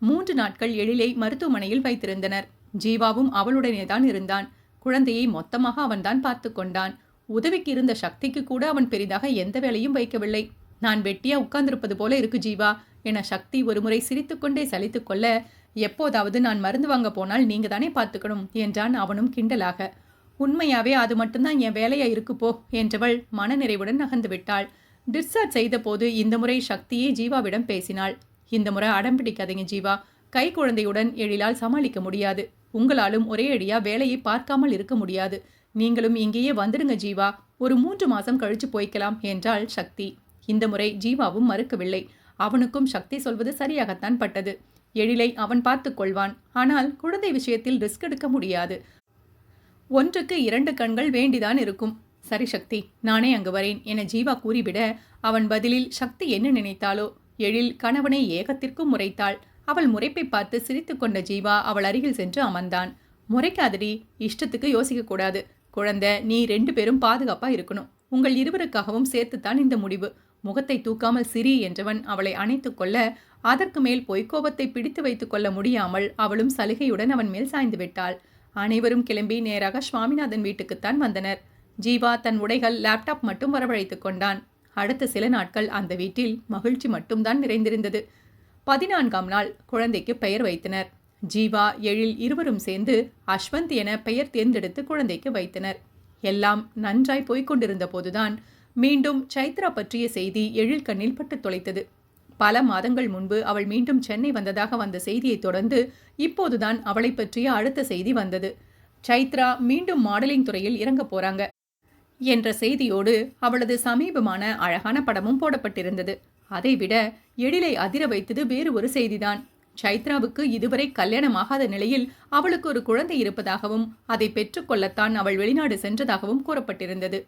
3 நாட்கள் எழிலை மருத்துவமனையில் வைத்திருந்தனர். ஜீவாவும் அவளுடனேதான் இருந்தான். குழந்தையை மொத்தமாக அவன்தான் பார்த்து கொண்டான். உதவிக்கு இருந்த சக்திக்கு கூட அவன் பெரிதாக எந்த வேலையும் வைக்கவில்லை. நான் வெட்டியா உட்கார்ந்திருப்பது போல இருக்கு ஜீவா என சக்தி ஒருமுறை சிரித்துக்கொண்டே சலித்து கொள்ள, எப்போதாவது நான் மருந்து வாங்க போனால் நீங்க தானே பார்த்துக்கணும் என்றான் அவனும் கிண்டலாக. உண்மையாவே அது மட்டும்தான் என் வேலையா இருக்குப்போ என்றவள் மனநிறைவுடன் நகர்ந்து விட்டாள். டிஸ்சார்ஜ் செய்த போது இந்த முறை சக்தியே ஜீவாவிடம் பேசினாள். இந்த முறை அடம் பிடிக்காதீங்க ஜீவா, கை குழந்தையுடன் எழிலால் சமாளிக்க முடியாது. உங்களாலும் ஒரே அடியா வேலையை பார்க்காமல் இருக்க முடியாது. நீங்களும் இங்கேயே வந்துடுங்க ஜீவா, ஒரு 3 மாசம் கழிச்சு போய்க்கலாம் என்றாள் சக்தி. இந்த முறை ஜீவாவும் மறுக்கவில்லை. அவனுக்கும் சக்தி சொல்வது சரியாகத்தான் பட்டது. எழிலை அவன் பார்த்து கொள்வான். ஆனால் குழந்தை விஷயத்தில் ரிஸ்க் எடுக்க முடியாது. 1க்கு 2 கண்கள் வேண்டிதான் இருக்கும். சரி சக்தி, நானே அங்கு வரேன் என ஜீவா கூறிவிட அவன் பதிலில் சக்தி என்ன நினைத்தாளோ. எழில் கணவனை ஏகத்திற்கும் முறைத்தாள். அவள் முறைப்பை பார்த்து சிரித்து கொண்ட ஜீவா அவள் அருகில் சென்று அமர்ந்தான். முறைக்காதடி, இஷ்டத்துக்கு யோசிக்க கூடாது. குழந்தை, நீ 2 பேரும் பாதுகாப்பா இருக்கணும். உங்கள் இருவருக்காகவும் சேர்த்துத்தான் இந்த முடிவு. முகத்தை தூக்காமல் சிரி என்றவன் அவளை அணைத்து கொள்ள அதற்கு மேல் பொய்க்கோபத்தை பிடித்து வைத்துக் கொள்ள முடியாமல் அவளும் சலுகையுடன் அவன் மேல் சாய்ந்து விட்டாள். அனைவரும் கிளம்பி நேராக சுவாமிநாதன் வீட்டுக்குத்தான் வந்தனர். ஜீவா தன் உடைகள் லேப்டாப் மட்டும் வரவழைத்து கொண்டான். அடுத்த சில நாட்கள் அந்த வீட்டில் மகிழ்ச்சி மட்டும்தான் நிறைந்திருந்தது. 14ஆம் நாள் குழந்தைக்கு பெயர் வைத்தனர். ஜீவா எழில் இருவரும் சேர்ந்து அஸ்வந்த் என பெயர் தேர்ந்தெடுத்து குழந்தைக்கு வைத்தனர். எல்லாம் நன்றாய் போய்கொண்டிருந்த போதுதான் மீண்டும் சைத்ரா பற்றிய செய்தி எழில் கண்ணில் பட்டு தொலைத்தது. பல மாதங்கள் முன்பு அவள் மீண்டும் சென்னை வந்ததாக வந்த செய்தியை தொடர்ந்து இப்போதுதான் அவளை பற்றிய அடுத்த செய்தி வந்தது. சைத்ரா மீண்டும் மாடலிங் துறையில் இறங்க போறாங்க என்ற செய்தியோடு அவளது சமீபமான அழகான படமும் போடப்பட்டிருந்தது. அதைவிட எழிலை அதிர வைத்தது வேறு ஒரு செய்திதான். சைத்ராவுக்கு இதுவரை கல்யாணமாகாத நிலையில் அவளுக்கு ஒரு குழந்தை இருப்பதாகவும் அதை பெற்றுக்கொள்ளத்தான் அவள் வெளிநாடு சென்றதாகவும் கூறப்பட்டிருந்தது.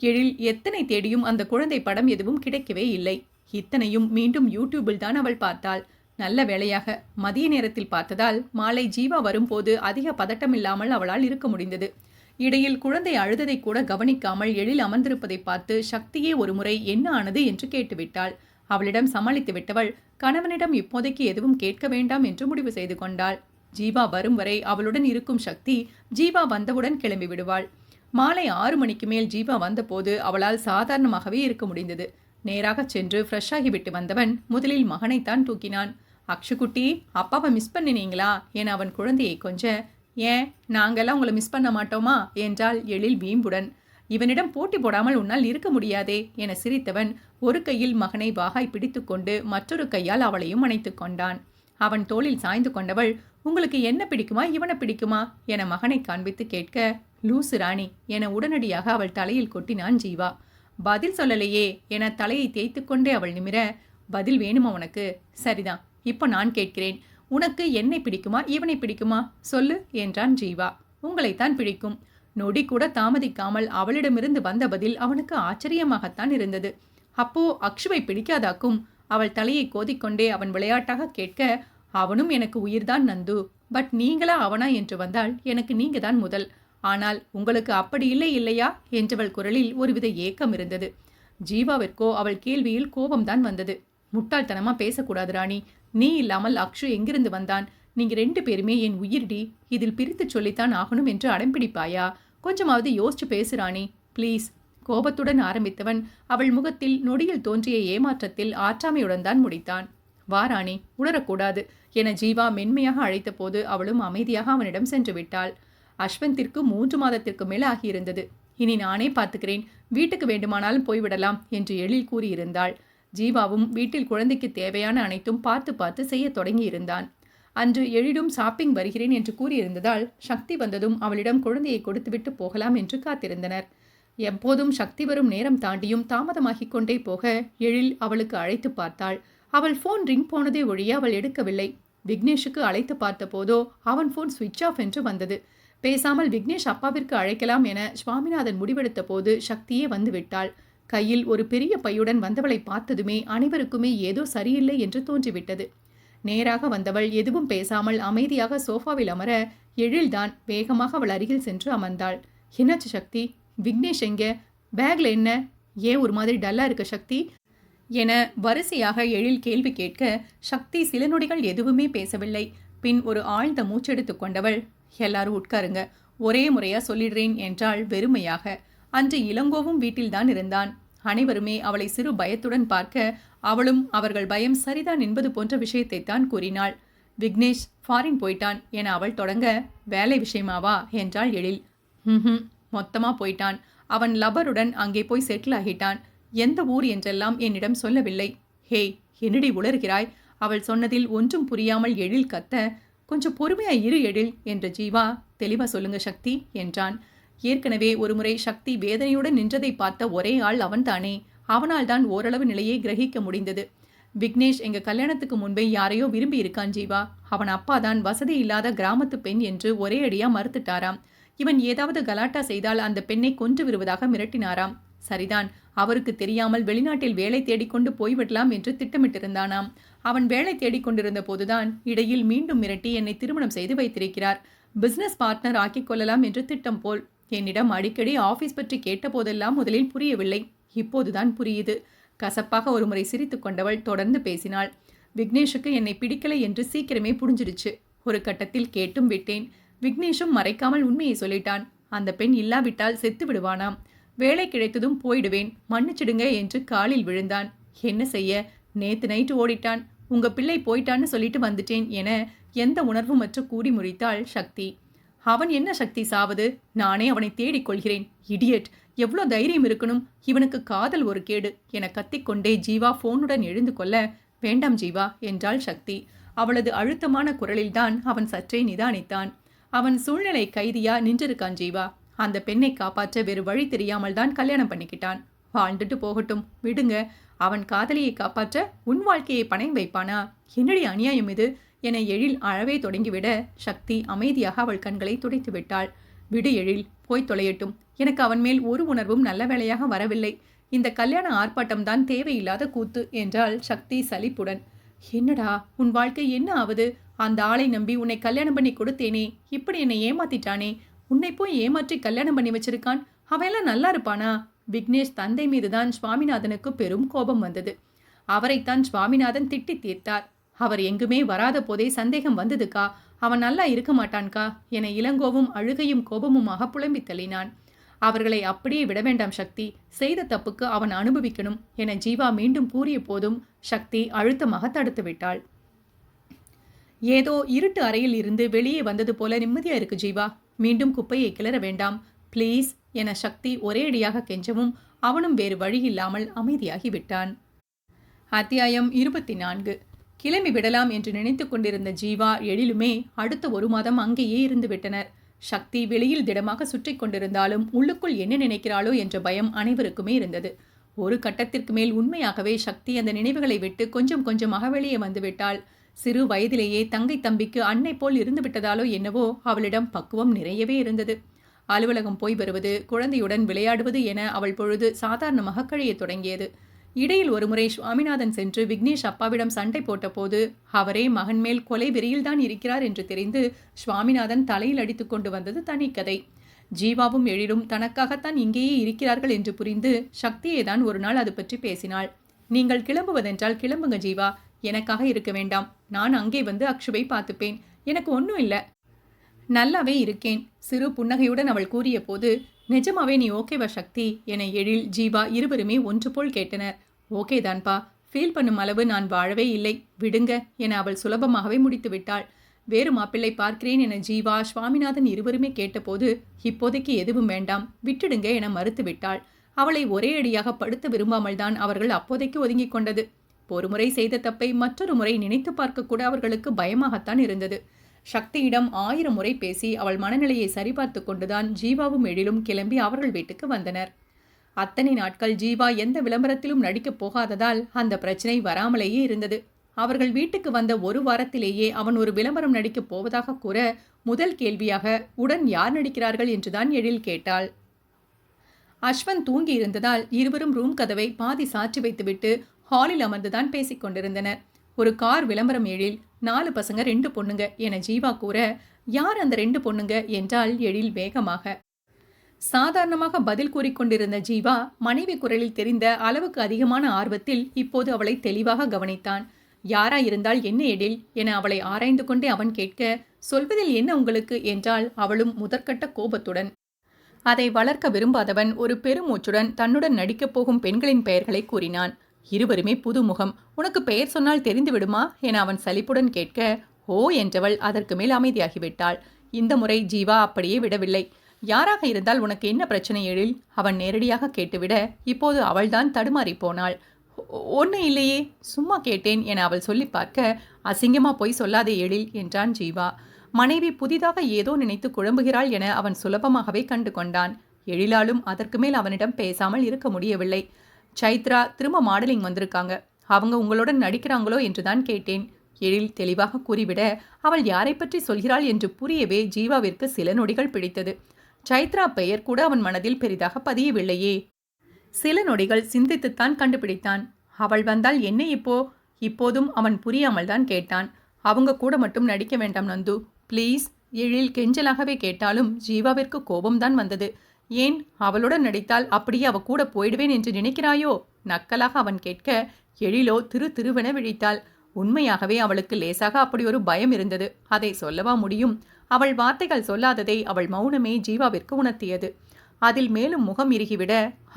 எழில் எத்தனை தேடியும் அந்த குழந்தை படம் எதுவும் கிடைக்கவே இல்லை. இத்தனையும் மீண்டும் யூடியூபில் தான் அவள் பார்த்தாள். நல்ல வேளையாக மதிய நேரத்தில் பார்த்ததால் மாலை ஜீவா வரும்போது அதிக பதட்டமில்லாமல் அவளால் இருக்க முடிந்தது. இடையில் குழந்தை அழுததை கூட கவனிக்காமல் எழில் அமர்ந்திருப்பதை பார்த்து சக்தியே ஒருமுறை என்ன ஆனது என்று கேட்டுவிட்டாள். அவளிடம் சமாளித்து விட்டவள் கணவனிடம் இப்போதைக்கு எதுவும் கேட்க வேண்டாம் என்று முடிவு செய்து கொண்டாள். ஜீவா வரும் வரை அவளுடன் இருக்கும் சக்தி ஜீவா வந்தவுடன் கிளம்பி விடுவாள். மாலை 6 மணிக்கு மேல் ஜீவா வந்தபோது அவளால் சாதாரணமாகவே இருக்க முடிந்தது. நேராக சென்று ஃப்ரெஷ் ஆகிவிட்டு வந்தவன் முதலில் மகனைத்தான் தூக்கினான். அக்ஷுக்குட்டி, அப்பாவை மிஸ் பண்ணினீங்களா என அவன் குழந்தையை கொஞ்ச, ஏன் நாங்கெல்லாம் உங்களை மிஸ் பண்ண மாட்டோமா என்றாள் எழில் வீம்புடன். இவனிடம் போட்டி போடாமல் உன்னால் இருக்க முடியாதே என சிரித்தவன் ஒரு கையில் மகனை வாகாய் பிடித்து கொண்டு மற்றொரு கையால் அவளையும் அணைத்து கொண்டான். அவன் தோளில் சாய்ந்து கொண்டவள், உங்களுக்கு என்ன பிடிக்குமா இவனை பிடிக்குமா என மகனை காண்பித்து கேட்க, லூசு ராணி என உடனடியாக அவள் தலையில் கொட்டினான் ஜீவா. பதில் சொல்லலையே என தலையை தேய்த்து கொண்டே அவள் நிமிர, பதில் வேணுமா உனக்கு? சரிதான், இப்போ நான் கேட்கிறேன், உனக்கு என்னை பிடிக்குமா இவனை பிடிக்குமா சொல்லு என்றான் ஜீவா. உங்களைத்தான் பிடிக்கும். நொடி கூட தாமதிக்காமல் அவளிடமிருந்து வந்த பதில் அவனுக்கு ஆச்சரியமாகத்தான் இருந்தது. அப்போ அக்ஷுவை பிடிக்காதாக்கும்? அவள் தலையை கோதிக்கொண்டே அவன் விளையாட்டாக கேட்க, அவனும் எனக்கு உயிர்தான் நந்து, பட் நீங்களா அவனா என்று வந்தால் எனக்கு நீங்க தான் முதல். ஆனால் உங்களுக்கு அப்படி இல்லை இல்லையா என்றவள் குரலில் ஒருவித ஏக்கம் இருந்தது. ஜீவாவிற்கோ அவள் கேள்வியில் கோபம்தான் வந்தது. முட்டாள்தனமா பேசக்கூடாது ராணி. நீ இல்லாமல் அக்ஷு எங்கிருந்து வந்தான்? நீங்க 2 பேருமே என் உயிர்டி. இதில் பிரித்து சொல்லித்தான் ஆகணும் என்று அடம்பிடிப்பாயா? கொஞ்சமாவது யோசிச்சு பேசு ராணி, ப்ளீஸ். கோபத்துடன் ஆரம்பித்தவன் அவள் முகத்தில் நொடியில் தோன்றிய ஏமாற்றத்தில் ஆற்றாமையுடன் தான் முடித்தான். வா ராணி, உணரக்கூடாது என ஜீவா மென்மையாக அழைத்த போது அவளும் அமைதியாக அவனிடம் சென்று விட்டாள். அஸ்வந்திற்கு 3 மாதத்திற்கு மேல் ஆகியிருந்தது. இனி நானே பார்த்துக்கிறேன், வீட்டுக்கு வேண்டுமானாலும் போய்விடலாம் என்று எழில் கூறியிருந்தாள். ஜீவாவும் வீட்டில் குழந்தைக்கு தேவையான அனைத்தும் பார்த்து பார்த்து செய்ய தொடங்கியிருந்தான். அன்று எழிலும் ஷாப்பிங் வருகிறேன் என்று கூறியிருந்ததால் சக்தி வந்ததும் அவளிடம் குழந்தையை கொடுத்துவிட்டு போகலாம் என்று காத்திருந்தனர். எப்போதும் சக்தி வரும் நேரம் தாண்டியும் தாமதமாகிக் கொண்டே போக எழில் அவளுக்கு அழைத்து பார்த்தாள். அவள் போன் ரிங் போனதே ஒழிய அவள் எடுக்கவில்லை. விக்னேஷுக்கு அழைத்து பார்த்த போதோ அவன் போன் சுவிட்ச் ஆஃப் என்று வந்தது. பேசாமல் விக்னேஷ் அப்பாவிற்கு அழைக்கலாம் என சுவாமிநாதன் முடிவெடுத்த போது சக்தியே வந்து விட்டாள். கையில் ஒரு பெரிய பையுடன் வந்தவளை பார்த்ததுமே அனைவருக்குமே ஏதோ சரியில்லை என்று தோன்றிவிட்டது. நேராக வந்தவள் எதுவும் பேசாமல் அமைதியாக சோஃபாவில் அமர எழில்தான் வேகமாக அவள் அருகில் சென்று அமர்ந்தாள். என்னாச்சு சக்தி? விக்னேஷ் எங்க? பேக்ல என்ன? ஏன் ஒரு மாதிரி டல்லா இருக்க சக்தி என வரிசையாக எழில் கேள்வி கேட்க சக்தி சில நொடிகள் எதுவுமே பேசவில்லை. பின் ஒரு ஆழ்ந்த மூச்செடுத்து கொண்டவள், எல்லாரும் உட்காருங்க, ஒரே முறையா சொல்லிடுறேன் என்றாள் வெறுமையாக. அன்று இளங்கோவும் வீட்டில்தான் இருந்தான். அனைவருமே அவளை சிறு பயத்துடன் பார்க்க அவளும் அவர்கள் பயம் சரிதான் என்பது போன்ற விஷயத்தை தான் கூறினாள். விக்னேஷ் ஃபாரின் போயிட்டான் என அவள் தொடங்க, வேலை விஷயமாவா என்றாள் எழில். மொத்தமா போயிட்டான். அவன் லபருடன் அங்கே போய் செட்டில் ஆகிட்டான். எந்த ஊர் என்றெல்லாம் என்னிடம் சொல்லவில்லை. ஹேய், என்னடி உளறுகிறாய்? அவள் சொன்னதில் ஒன்றும் புரியாமல் எழில் கத்த, கொஞ்சம் பொறுமையா இரு எழில் என்ற ஜீவா, தெளிவா சொல்லுங்க சக்தி என்றான். ஏற்கனவே ஒருமுறை சக்தி வேதனையுடன் நின்றதை பார்த்த ஒரே ஆள் அவன்தானே. அவனால் தான் ஓரளவு நிலையை கிரகிக்க முடிந்தது. விக்னேஷ் எங்க கல்யாணத்துக்கு முன்பே யாரையோ விரும்பி இருக்கான் ஜீவா. அவன் அப்பா தான் வசதி இல்லாத கிராமத்து பெண் என்று ஒரே அடியா மறுத்துட்டாராம். இவன் ஏதாவது கலாட்டா செய்தால் அந்த பெண்ணை கொன்று விடுவதாக மிரட்டினாராம். சரிதான், அவருக்கு தெரியாமல் வெளிநாட்டில் வேலை தேடிக்கொண்டு போய்விடலாம் என்று திட்டமிட்டிருந்தானாம். அவன் வேலை தேடிக்கொண்டிருந்த போதுதான் இடையில் மீண்டும் மிரட்டி என்னை திருமணம் செய்து வைத்திருக்கிறார். பிசினஸ் பார்ட்னர் ஆக்கிக் கொள்ளலாம் என்று திட்டம் போல். என்னிடம் அடிக்கடி ஆபீஸ் பற்றி கேட்ட போதெல்லாம் முதலில் புரியவில்லை. இப்போதுதான் புரியுது. கசப்பாக ஒருமுறை சிரித்து கொண்டவள் தொடர்ந்து பேசினாள். விக்னேஷுக்கு என்னை பிடிக்கலை என்று சீக்கிரமே புரிஞ்சிருச்சு. ஒரு கட்டத்தில் கேட்டும் விட்டேன். விக்னேஷும் மறைக்காமல் உண்மையை சொல்லிட்டான். அந்த பெண் இல்லாவிட்டால் செத்து விடுவானாம். வேலை கிடைத்ததும் போயிடுவேன், மன்னிச்சிடுங்க என்று காலில் விழுந்தான். என்ன செய்ய, நேத்து நைட்டு ஓடிட்டான். உங்க பிள்ளை போயிட்டான்னு சொல்லிட்டு வந்துட்டேன் என எந்த உணர்வுமற்று கூறி முறித்தாள் சக்தி. அவன் என்ன சக்தி சாவது? நானே அவனை தேடிக் கொள்கிறேன். இடியட், எவ்வளோ தைரியம் இருக்கணும்? இவனுக்கு காதல் ஒரு கேடு என கத்திக்கொண்டே ஜீவா போனுடன் எழுந்து கொள்ள, வேண்டாம் ஜீவா என்றாள் சக்தி. அவளது அழுத்தமான குரலில்தான் அவன் சற்றே நிதானித்தான். அவன் சூழ்நிலை கைதியா நின்றிருக்கான் ஜீவா. அந்த பெண்ணை காப்பாற்ற வேறு வழி தெரியாமல் தான் கல்யாணம் பண்ணிக்கிட்டான். வாழ்ந்துட்டு போகட்டும், விடுங்க. அவன் காதலியை காப்பாற்ற உன் வாழ்க்கையை பணயம் வைப்பானா? என்னடி அநியாயம் இது? என எழில் அழவே தொடங்கிவிட சக்தி அமைதியாக அவள் கண்களை துடைத்து விட்டாள். விடு எழில், போய் தொலையட்டும். எனக்கு அவன் மேல் ஒரு உணர்வும் நல்ல வேளையாக வரவில்லை. இந்த கல்யாண ஆர்ப்பாட்டம்தான் தேவையில்லாத கூத்து என்றாள் சக்தி சலிப்புடன். என்னடா உன் வாழ்க்கை என்ன ஆவது? அந்த ஆளை நம்பி உன்னை கல்யாணம் பண்ணி கொடுத்தேனே, இப்படி என்னை ஏமாத்திட்டானே. உன்னை போய் ஏமாற்றி கல்யாணம் பண்ணி வச்சிருக்கான். அவெல்லாம் நல்லா இருப்பானா? விக்னேஷ் தந்தை மீதுதான் சுவாமிநாதனுக்கு பெரும் கோபம் வந்தது. அவரைத்தான் சுவாமிநாதன் திட்டி தீர்த்தார். அவர் எங்குமே வராத போதே சந்தேகம் வந்ததுக்கா? அவன் நல்லா இருக்க மாட்டான்கா என இளங்கோவும் அழுகையும் கோபமுமாக புலம்பி தள்ளினான். அவர்களை அப்படியே விட வேண்டாம் சக்தி, செய்த தப்புக்கு அவன் அனுபவிக்கணும் என ஜீவா மீண்டும் கூறிய போதும் சக்தி அழுத்தமாக தடுத்து விட்டாள். ஏதோ இருட்டு அறையில் இருந்து வெளியே வந்தது போல நிம்மதியா இருக்கு ஜீவா, மீண்டும் குப்பையை கிளற வேண்டாம் பிளீஸ் என சக்தி ஒரேடியாக கெஞ்சவும் அவனும் வேறு வழியில்லாமல் அமைதியாகி விட்டான். அத்தியாயம் 24. கிளம்பி விடலாம் என்று நினைத்து கொண்டிருந்த ஜீவா எழிலுமே அடுத்த 1 மாதம் அங்கேயே இருந்து விட்டனர். சக்தி வெளியில் திடமாக சுற்றி கொண்டிருந்தாலும் உள்ளுக்குள் என்ன நினைக்கிறாளோ என்ற பயம் அனைவருக்குமே இருந்தது. ஒரு கட்டத்திற்கு மேல் உண்மையாகவே சக்தி அந்த நினைவுகளை விட்டு கொஞ்சம் கொஞ்சமாக வெளியே வந்துவிட்டாள். சிறு வயதிலேயே தங்கை தம்பிக்கு அன்னை போல் இருந்து விட்டதாலோ என்னவோ அவளிடம் பக்குவம் நிறையவே இருந்தது. அலுவலகம் போய் வருவது, குழந்தையுடன் விளையாடுவது என அவள் பொழுது சாதாரணமாக கழிய தொடங்கியது. இடையில் ஒருமுறை சுவாமிநாதன் சென்று விக்னேஷ் அப்பாவிடம் சண்டை போட்ட போது அவரே மகன் மேல் கொலை வெறியில்தான் இருக்கிறார் என்று தெரிந்து சுவாமிநாதன் தலையில் அடித்து கொண்டு வந்தது தனி கதை. ஜீவாவும் எழிலும் தனக்காகத்தான் இங்கேயே இருக்கிறார்கள் என்று புரிந்து சக்தியேதான் ஒரு நாள் அது பற்றி பேசினாள். நீங்கள் கிளம்புவதென்றால் கிளம்புங்க ஜீவா, எனக்காக இருக்க வேண்டாம். நான் அங்கே வந்து அக்ஷுவை பார்த்துப்பேன். எனக்கு ஒன்றும் இல்லை, நல்லாவே இருக்கேன் சிறு புன்னகையுடன் அவள் கூறிய போது, நிஜமாவே நீ ஓகேவா சக்தி என எழில் ஜீவா இருவருமே ஒன்று போல் கேட்டனர். ஓகே தான்பா, ஃபீல் பண்ணும் அளவு நான் வாழவே இல்லை, விடுங்க என அவள் சுலபமாகவே முடித்து விட்டாள். வேறு மாப்பிள்ளை பார்க்கிறேன் என ஜீவா சுவாமிநாதன் இருவருமே கேட்டபோது இப்போதைக்கு எதுவும் வேண்டாம் விட்டுடுங்க என மறுத்து விட்டாள். அவளை ஒரே அடியாக படுத்த விரும்பாமல் தான் அவர்கள் அப்போதைக்கு ஒதுங்கிக் கொண்டது. ஒருமுறை செய்த தப்பை மற்றொரு முறை நினைத்து பார்க்க கூட அவர்களுக்கு பயமாகத்தான் இருந்தது. சக்தியிடம் 1000 முறை பேசி அவள் மனநிலையை சரிபார்த்து கொண்டுதான் ஜீவாவும் எழிலும் கிளம்பி அவர்கள் வீட்டுக்கு வந்தனர். அத்தனை நாட்கள் ஜீவா எந்த விளம்பரத்திலும் நடிக்கப் போகாததால் அந்த பிரச்சனை வராமலேயே இருந்தது. அவர்கள் வீட்டுக்கு வந்த 1 வாரத்திலேயே அவன் ஒரு விளம்பரம் நடிக்கப் போவதாக கூற முதல் கேள்வியாக உடன் யார் நடிக்கிறார்கள் என்றுதான் எழில் கேட்டாள். அஸ்வந்த் தூங்கி இருந்ததால் இருவரும் ரூம் கதவை பாதி சாற்றி வைத்துவிட்டு ஹாலில் அமர்ந்துதான் பேசிக் கொண்டிருந்தனர். ஒரு கார் விளம்பரம் எழில், 4 பசங்க 2 பொண்ணுங்க என ஜீவா கூற, யார் அந்த 2 பொண்ணுங்க என்றால் எழில் வேகமாக. சாதாரணமாக பதில் கூறிக்கொண்டிருந்த ஜீவா மனைவி குரலில் தெரிந்த அளவுக்கு அதிகமான ஆர்வத்தில் இப்போது அவளை தெளிவாக கவனித்தான். யாரா இருந்தால் என்ன எழில் என அவளை ஆராய்ந்து கொண்டே அவன் கேட்க, சொல்வதில் என்ன உங்களுக்கு என்றால் அவளும் முதற்கட்ட கோபத்துடன். அதை வளர்க்க விரும்பாதவன் ஒரு பெருமூச்சுடன் தன்னுடன் நடிக்கப் போகும் பெண்களின் பெயர்களை கூறினான். இருவருமே புதுமுகம், உனக்கு பெயர் சொன்னால் தெரிந்து விடுமா என அவன் சலிப்புடன் கேட்க, ஓ என்றவள் அதற்கு மேல் அமைதியாகிவிட்டாள். இந்த முறை ஜீவா அப்படியே விடவில்லை. யாராக இருந்தால் உனக்கு என்ன பிரச்சனை எழில் அவன் நேரடியாக கேட்டுவிட இப்போது அவள்தான் தடுமாறி போனாள். ஒன்றும் இல்லையே, சும்மா கேட்டேன் என அவள் சொல்லி பார்க்க, அசிங்கமா போய் சொல்லாதே எழில் என்றான் ஜீவா. மனைவி புதிதாக ஏதோ நினைத்து குழம்புகிறாள் என அவன் சுலபமாகவே கண்டு கொண்டான். எழிலாலும் அதற்கு மேல் அவனிடம் பேசாமல் இருக்க முடியவில்லை. சைத்ரா திரும்ப மாடலிங் வந்திருக்காங்க, அவங்க உங்களுடன் நடிக்கிறாங்களோ என்றுதான் கேட்டேன் எழில் தெளிவாக கூறிவிட, அவள் யாரை பற்றி சொல்கிறாள் என்று புரியவே ஜீவாவிற்கு சில நொடிகள் பிடித்தது. சைத்ரா பெயர் கூட அவன் மனதில் பெரிதாக பதியவில்லையே. சில நொடிகள் சிந்தித்துத்தான் கண்டுபிடித்தான். அவள் வந்தால் என்ன இப்போதும் அவன் புரியாமல் தான் கேட்டான். அவங்க கூட மட்டும் நடிக்க வேண்டாம் நந்து ப்ளீஸ் எழில் கெஞ்சலாகவே கேட்டாலும் ஜீவாவிற்கு கோபம்தான் வந்தது. ஏன், அவளுடன் நடித்தால் அப்படியே அவ கூட போயிடுவேன் என்று நினைக்கிறாயோ நக்கலாக அவன் கேட்க, எழிலோ திருவென விழித்தாள். உண்மையாகவே அவளுக்கு லேசாக அப்படி ஒரு பயம் இருந்தது. அதை சொல்லவா முடியும்? அவள் வார்த்தைகள் சொல்லாததை அவள் மௌனமே ஜீவாவிற்கு உணர்த்தியது. அதில் மேலும் முகம் இறுகிவிட,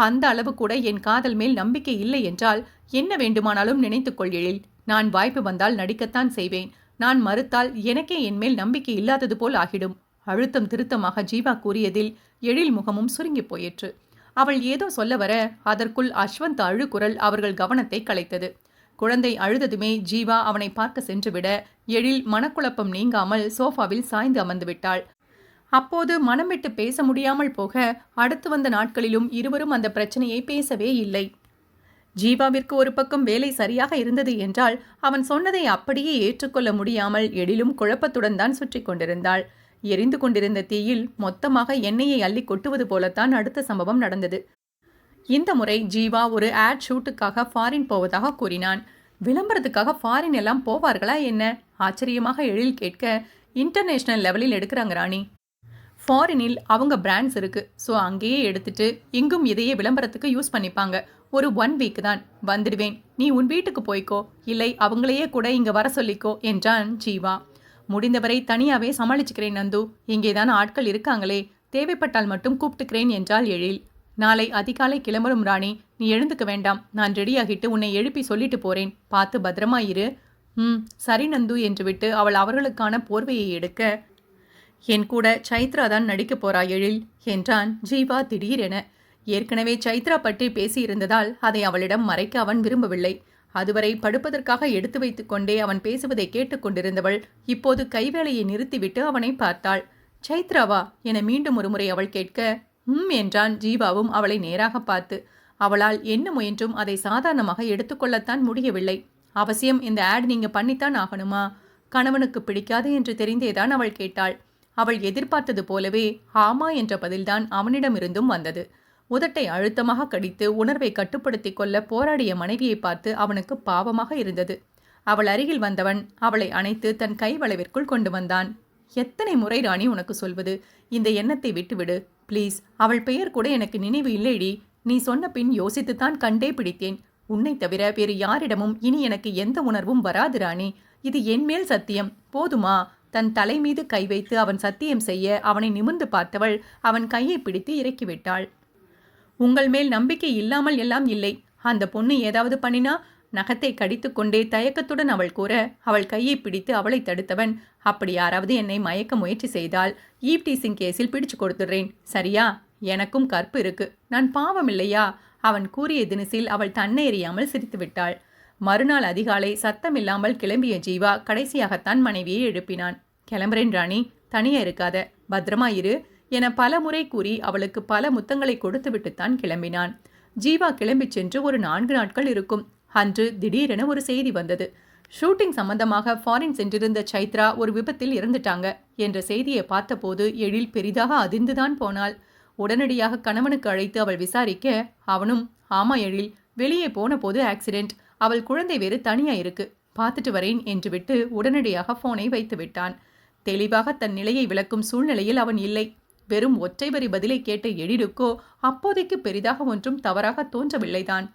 அந்த அளவு கூட என் காதல் மேல் நம்பிக்கை இல்லை என்றால் என்ன வேண்டுமானாலும் நினைத்துக்கொள் எழில், நான் வாய்ப்பு வந்தால் நடிக்கத்தான் செய்வேன். நான் மறுத்தால் எனக்கே என் மேல் நம்பிக்கை இல்லாதது போல் ஆகிடும். அழுத்தம் திருத்தமாக ஜீவா கூறியதில் எழில் முகமும் சுருங்கி போயிற்று. அவள் ஏதோ சொல்ல வர அதற்குள் அஸ்வந்த் அழுகுரல் அவர்கள் கவனத்தை கலைத்தது. குழந்தை அழுததுமே ஜீவா அவனை பார்க்க சென்றுவிட எழில் மனக்குழப்பம் நீங்காமல் சோஃபாவில் சாய்ந்து அமர்ந்து விட்டாள். அப்போது மனம் விட்டு பேச முடியாமல் போக அடுத்து வந்த நாட்களிலும் இருவரும் அந்த பிரச்சனையை பேசவே இல்லை. ஜீவாவிற்கு ஒரு பக்கம் வேலை சரியாக இருந்தது என்றால் அவன் சொன்னதை அப்படியே ஏற்றுக்கொள்ள முடியாமல் எழிலும் குழப்பத்துடன் தான் சுற்றி கொண்டிருந்தாள். எரிந்து கொண்டிருந்த தீயில் மொத்தமாக எண்ணெயை அள்ளி கொட்டுவது போலத்தான் அடுத்த சம்பவம் நடந்தது. இந்த முறை ஜீவா ஒரு ஆட் ஷூட்டுக்காக ஃபாரின் போவதாக கூறினான். விளம்பரத்துக்காக ஃபாரின் எல்லாம் போவார்களா என்ன? ஆச்சரியமாக எழில் கேட்க, இன்டர்நேஷனல் லெவலில் எடுக்கிறாங்க ராணி. ஃபாரினில் அவங்க பிராண்ட்ஸ் இருக்கு. ஸோ அங்கேயே எடுத்துட்டு இங்கும் இதையே விளம்பரத்துக்கு யூஸ் பண்ணிப்பாங்க. ஒரு 1 வீக் தான் வந்துடுவேன். நீ உன் வீட்டுக்கு போய்க்கோ, இல்லை அவங்களையே கூட இங்க வர சொல்லிக்கோ என்றான் ஜீவா. முடிந்தவரை தனியாவே சமாளிச்சுக்கிறேன் நந்து. இங்கேதான் ஆட்கள் இருக்காங்களே, தேவைப்பட்டால் மட்டும் கூப்பிட்டுக்கிறேன் என்றாள் எழில். நாளை அதிகாலை கிளம்பும் ராணி. நீ எழுந்துக்க வேண்டாம். நான் ரெடியாகிட்டு உன்னை எழுப்பி சொல்லிட்டு போறேன். பார்த்து பத்திரமா இரு. சரி நந்து என்று விட்டு அவள் அவர்களுக்கான போர்வையை எடுக்க, என் கூட சைத்ரா தான் நடிக்கப் போறா எழில் என்றான் ஜீவா திடீரென. ஏற்கனவே சைத்ரா பற்றி பேசியிருந்ததால் அதை அவளிடம் மறைக்க அவன் விரும்பவில்லை. அதுவரை படுப்பதற்காக எடுத்து வைத்து கொண்டே அவன் பேசுவதை கேட்டுக்கொண்டிருந்தவள் இப்போது கைவேளையை நிறுத்திவிட்டு அவனை பார்த்தாள். சைத்ராவா என மீண்டும் ஒருமுறை அவள் கேட்க, என்றான் ஜீவாவும் அவளை நேராக பார்த்து. அவளால் என்ன முயன்றும் அதை சாதாரணமாக எடுத்துக்கொள்ளத்தான் முடியவில்லை. அவசியம் இந்த ஆட் நீங்க பண்ணித்தான் ஆகணுமா? கணவனுக்கு பிடிக்காது என்று தெரிந்தேதான் அவள் கேட்டாள். அவள் எதிர்பார்த்தது போலவே ஆமா என்ற பதில்தான் அவனிடமிருந்தும் வந்தது. உதட்டை அழுத்தமாக கடித்து உணர்வை கட்டுப்படுத்திக் கொள்ள போராடிய மனைவியை பார்த்து அவனுக்கு பாவமாக இருந்தது. அவள் அருகில் வந்தவன் அவளை அணைத்து தன் கை வளைவிற்குள் கொண்டு வந்தான். எத்தனை முறை ராணி உனக்கு சொல்வது? இந்த எண்ணத்தை விட்டுவிடு ப்ளீஸ். அவள் பெயர் கூட எனக்கு நினைவு இல்லைடி. நீ சொன்ன பின் யோசித்துத்தான் கண்டே பிடித்தேன். உன்னை தவிர வேறு யாரிடமும் இனி எனக்கு எந்த உணர்வும் வராது ராணி. இது என் மேல் சத்தியம். போதுமா? தன் தலை மீது கை வைத்து அவன் சத்தியம் செய்ய அவனை நிமிர்ந்து பார்த்தவள் அவன் கையை பிடித்து இறக்கிவிட்டாள். உங்கள் மேல் நம்பிக்கை இல்லாமல் எல்லாம் இல்லை. அந்த பொண்ணு ஏதாவது பண்ணினா? நகத்தை கடித்துக்கொண்டே தயக்கத்துடன் அவள் கூற, அவள் கையை பிடித்து அவளை தடுத்தவன், அப்படி யாராவது என்னை மயக்க முயற்சி செய்தால் ஈவ்டீசிங் கேஸில் பிடிச்சு கொடுத்துடுறேன். சரியா? எனக்கும் கற்பு இருக்கு. நான் பாவம் இல்லையா? அவன் கூறிய தினசில் அவள் தன்னை எறியாமல் சிரித்துவிட்டாள். மறுநாள் அதிகாலை சத்தமில்லாமல் கிளம்பிய ஜீவா கடைசியாகத்தான் மனைவியை எழுப்பினான். கிளம்புறேன் ராணி, தனியா இருக்காத, பத்திரமா இரு என பல முறை கூறி அவளுக்கு பல முத்தங்களை கொடுத்துவிட்டுத்தான் கிளம்பினான். ஜீவா கிளம்பிச் சென்று ஒரு 4 நாட்கள் இருக்கும். அன்று திடீரென ஒரு செய்தி வந்தது. ஷூட்டிங் சம்பந்தமாக ஃபாரின் சென்றிருந்த சைத்ரா ஒரு விபத்தில் இறந்துட்டாங்க என்ற செய்தியை பார்த்தபோது எழில் பெரிதாக அதிர்ந்துதான் போனாள். உடனடியாக கணவனுக்கு அழைத்து அவள் விசாரிக்க, அவனும் ஆமா எழில், வெளியே போன போது ஆக்சிடென்ட், அவள் குழந்தை வேறு தனியா இருக்கு, பார்த்துட்டு வரேன் என்று விட்டு உடனடியாக போனை வைத்து விட்டான். தெளிவாக தன் நிலையை விளக்கும் சூழ்நிலையில் அவன் இல்லை. வெறும் ஒற்றை வரி பதிலை கேட்ட எழிலுக்கோ அப்போதைக்கு பெரிதாக ஒன்றும் தவறாக தோன்றவில்லைதான்.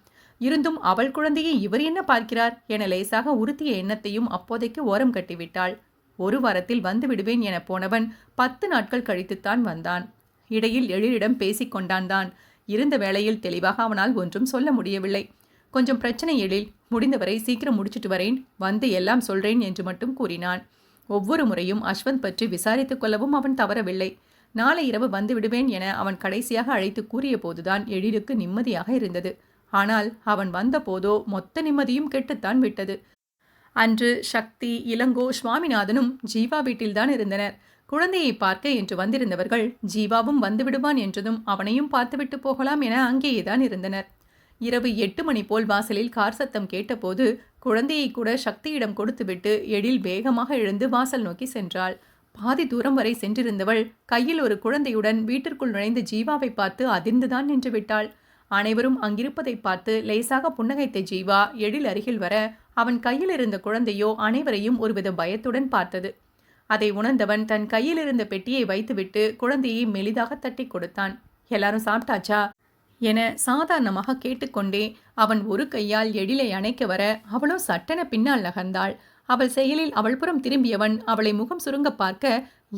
இருந்தும் அவள் குழந்தையை இவர் என்ன பார்க்கிறார் என லேசாக உறுத்திய எண்ணத்தையும் அப்போதைக்கு ஓரம் கட்டிவிட்டாள். 1 வாரத்தில் வந்து விடுவேன் என போனவன் 10 நாட்கள் கழித்துத்தான் வந்தான். இடையில் எழிலிடம் பேசிக்கொண்டான் தான். இருந்த வேளையில் தெளிவாக அவனால் ஒன்றும் சொல்ல முடியவில்லை. கொஞ்சம் பிரச்சனை எழில், முடிந்தவரை சீக்கிரம் முடிச்சிட்டு வரேன், வந்து எல்லாம் சொல்றேன் என்று மட்டும் கூறினான். ஒவ்வொரு முறையும் அஸ்வந்த் பற்றி விசாரித்துக் கொள்ளவும் அவன் தவறவில்லை. நாளை இரவு வந்து விடுவேன் என அவன் கடைசியாக அழைத்து கூறிய போதுதான் எழிலுக்கு நிம்மதியாக இருந்தது. ஆனால் அவன் வந்த போதோ மொத்த நிம்மதியும் கெட்டுத்தான் விட்டது. அன்று சக்தி, இளங்கோ, சுவாமிநாதனும் ஜீவா வீட்டில்தான் இருந்தனர். குழந்தையை பார்க்க என்று வந்திருந்தவர்கள் ஜீவாவும் வந்து விடுவான் என்றதும் அவனையும் பார்த்துவிட்டு போகலாம் என அங்கேயேதான் இருந்தனர். இரவு 8 மணி போல் வாசலில் கார் சத்தம் கேட்டபோது குழந்தையை கூட சக்தியிடம் கொடுத்துவிட்டு எழில் வேகமாக எழுந்து வாசல் நோக்கி சென்றாள். பாதி தூரம் வரை சென்றிருந்தவள் கையில் ஒரு குழந்தையுடன் வீட்டிற்குள் நுழைந்து ஜீவாவை பார்த்து அதிர்ந்துதான் நின்று விட்டாள். அனைவரும் அங்கிருப்பதை பார்த்து லேசாக புன்னகைத்த ஜீவா எழில் அருகில் வர அவன் கையில் இருந்த குழந்தையோ அனைவரையும் ஒருவித பயத்துடன் பார்த்தது. அதை உணர்ந்தவன் தன் கையில் இருந்த பெட்டியை வைத்துவிட்டு குழந்தையை மெலிதாக தட்டி கொடுத்தான். எல்லாரும் சாப்பிட்டாச்சா என சாதாரணமாக கேட்டுக்கொண்டே அவன் ஒரு கையால் எழிலை அணைக்க வர அவளோ சட்டென பின்னால் நகர்ந்தாள். அவள் செயலில் அவள் புறம் திரும்பியவன் அவளை முகம் சுருங்க பார்க்க,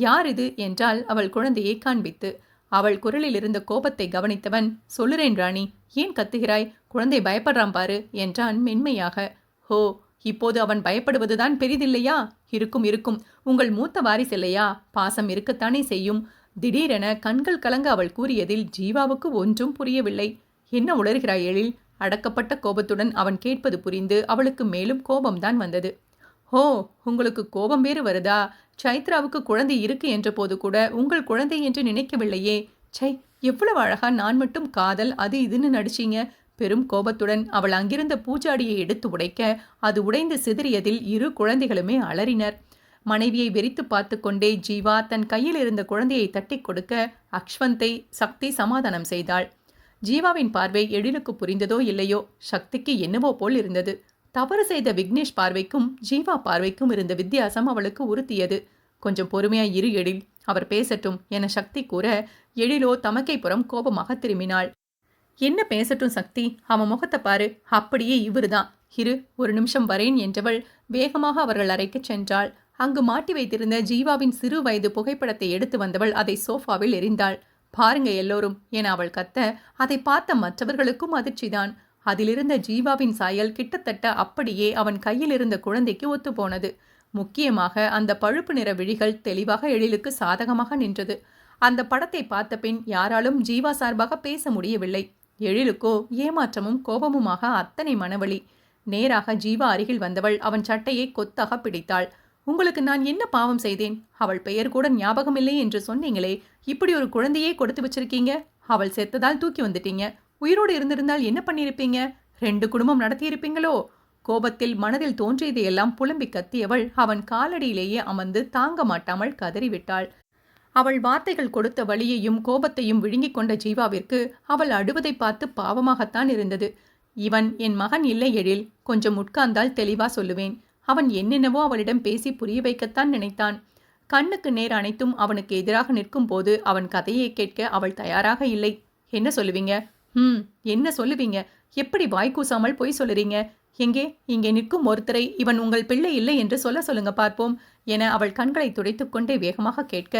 யார் இது என்றால் அவள் குழந்தையை காண்பித்து. அவள் குரலில் இருந்த கோபத்தை கவனித்தவன், சொல்லுறேன் ராணி, ஏன் கத்துகிறாய்? குழந்தை பயப்படுறான் பாரு என்றான் மென்மையாக. ஹோ, இப்போது அவன் பயப்படுவதுதான் பெரிதில்லையா? இருக்கும் இருக்கும், உங்கள் மூத்த வாரிசு இல்லையா? பாசம் இருக்கத்தானே செய்யும். திடீரென கண்கள் கலங்க அவள் கூறியதில் ஜீவாவுக்கு ஒன்றும் புரியவில்லை. என்ன உளறுகிறாய் எழில்? அடக்கப்பட்ட கோபத்துடன் அவன் கேட்பது புரிந்து அவளுக்கு மேலும் கோபம்தான் வந்தது. ஹோ, உங்களுக்கு கோபம் வேறு வருதா? சைத்ராவுக்கு குழந்தை இருக்கு என்ற போது கூட உங்கள் குழந்தை என்று நினைக்கவில்லையே. சை, எவ்வளவு அழகா நான் மட்டும் காதல் அது இதுன்னு நடிச்சீங்க. பெரும் கோபத்துடன் அவள் அங்கிருந்த பூஜாடியை எடுத்து உடைக்க அது உடைந்து சிதறியதில் இரு குழந்தைகளுமே அலறினர். மனைவியை வெறித்து பார்த்து கொண்டே ஜீவா தன் கையில் இருந்த குழந்தையை தட்டி கொடுக்க அக்ஷ்வந்தை சக்தி சமாதானம் செய்தாள். ஜீவாவின் பார்வை எழிலுக்கு புரிந்ததோ இல்லையோ, சக்திக்கு என்னவோ போல் இருந்தது. தவறு செய்த விக்னேஷ் பார்வைக்கும் ஜீவா பார்வைக்கும் இருந்த வித்தியாசம் அவளுக்கு உறுத்தியது. கொஞ்சம் பொறுமையாய் இரு எழில், அவர் பேசட்டும் என சக்தி கூற, எழிலோ தமக்கைப்புறம் கோபமாக திரும்பினாள். என்ன பேசட்டும் சக்தி, அவன் முகத்தை பாரு, அப்படியே இவருதான், இரு ஒரு நிமிஷம் வரேன் என்றவள் வேகமாக அவர்கள் அறைக்கு சென்றாள். அங்கு மாட்டி வைத்திருந்த ஜீவாவின் சிறு வயது புகைப்படத்தை எடுத்து வந்தவள் அதை சோஃபாவில் எறிந்தாள். பாருங்க எல்லோரும் என அவள் கத்த, அதை பார்த்த மற்றவர்களுக்கும் அதிர்ச்சிதான். அதிலிருந்த ஜீவாவின் சாயல் கிட்டத்தட்ட அப்படியே அவன் கையில் இருந்த குழந்தைக்கு ஒத்துப்போனது. முக்கியமாக அந்த பழுப்பு நிற விழிகள் தெளிவாக எழிலுக்கு சாதகமாக நின்றது. அந்த படத்தை பார்த்த பின் யாராலும் ஜீவா சார்பாக பேச முடியவில்லை. எழிலுக்கோ ஏமாற்றமும் கோபமுமாக அத்தனை மனவழி. நேராக ஜீவா அருகில் வந்தவள் அவன் சட்டையை கொத்தாக பிடித்தாள். உங்களுக்கு நான் என்ன பாவம் செய்தேன்? அவள் பெயர் கூட ஞாபகமில்லை என்று சொன்னீங்களே, இப்படி ஒரு குழந்தையே கொடுத்து வச்சிருக்கீங்க. அவள் செத்ததால் தூக்கி வந்துட்டீங்க. உயிரோடு இருந்திருந்தால் என்ன பண்ணியிருப்பீங்க? 2 குடும்பம் நடத்தியிருப்பீங்களோ? கோபத்தில் மனதில் தோன்றியதையெல்லாம் புலம்பி கத்தியவள் அவன் காலடியிலேயே அமர்ந்து தாங்க மாட்டாமல் கதறிவிட்டாள். அவள் வார்த்தைகள் கொடுத்த வலியையும் கோபத்தையும் விழுங்கிக் கொண்ட ஜீவாவிற்கு அவள் அழுவதை பார்த்து பாவமாகத்தான் இருந்தது. இவன் என் மகன் இல்லை எழில், கொஞ்சம் உட்கார்ந்தால் தெளிவா சொல்லுவேன். அவன் என்னென்னவோ அவளிடம் பேசி புரிய வைக்கத்தான் நினைத்தான். கண்ணுக்கு நேர் அனைத்தும் அவனுக்கு எதிராக நிற்கும் போது அவன் கதையை கேட்க அவள் தயாராக இல்லை. என்ன சொல்லுவீங்க? என்ன சொல்லுவீங்க? எப்படி வாய்க்கூசாமல் போய் சொல்லுறீங்க? எங்கே இங்கே நிற்கும் ஒருத்தரை இவன் உங்கள் பிள்ளை இல்லை என்று சொல்லுங்க பார்ப்போம் என அவள் கண்களை துடைத்துக் கொண்டே வேகமாக கேட்க,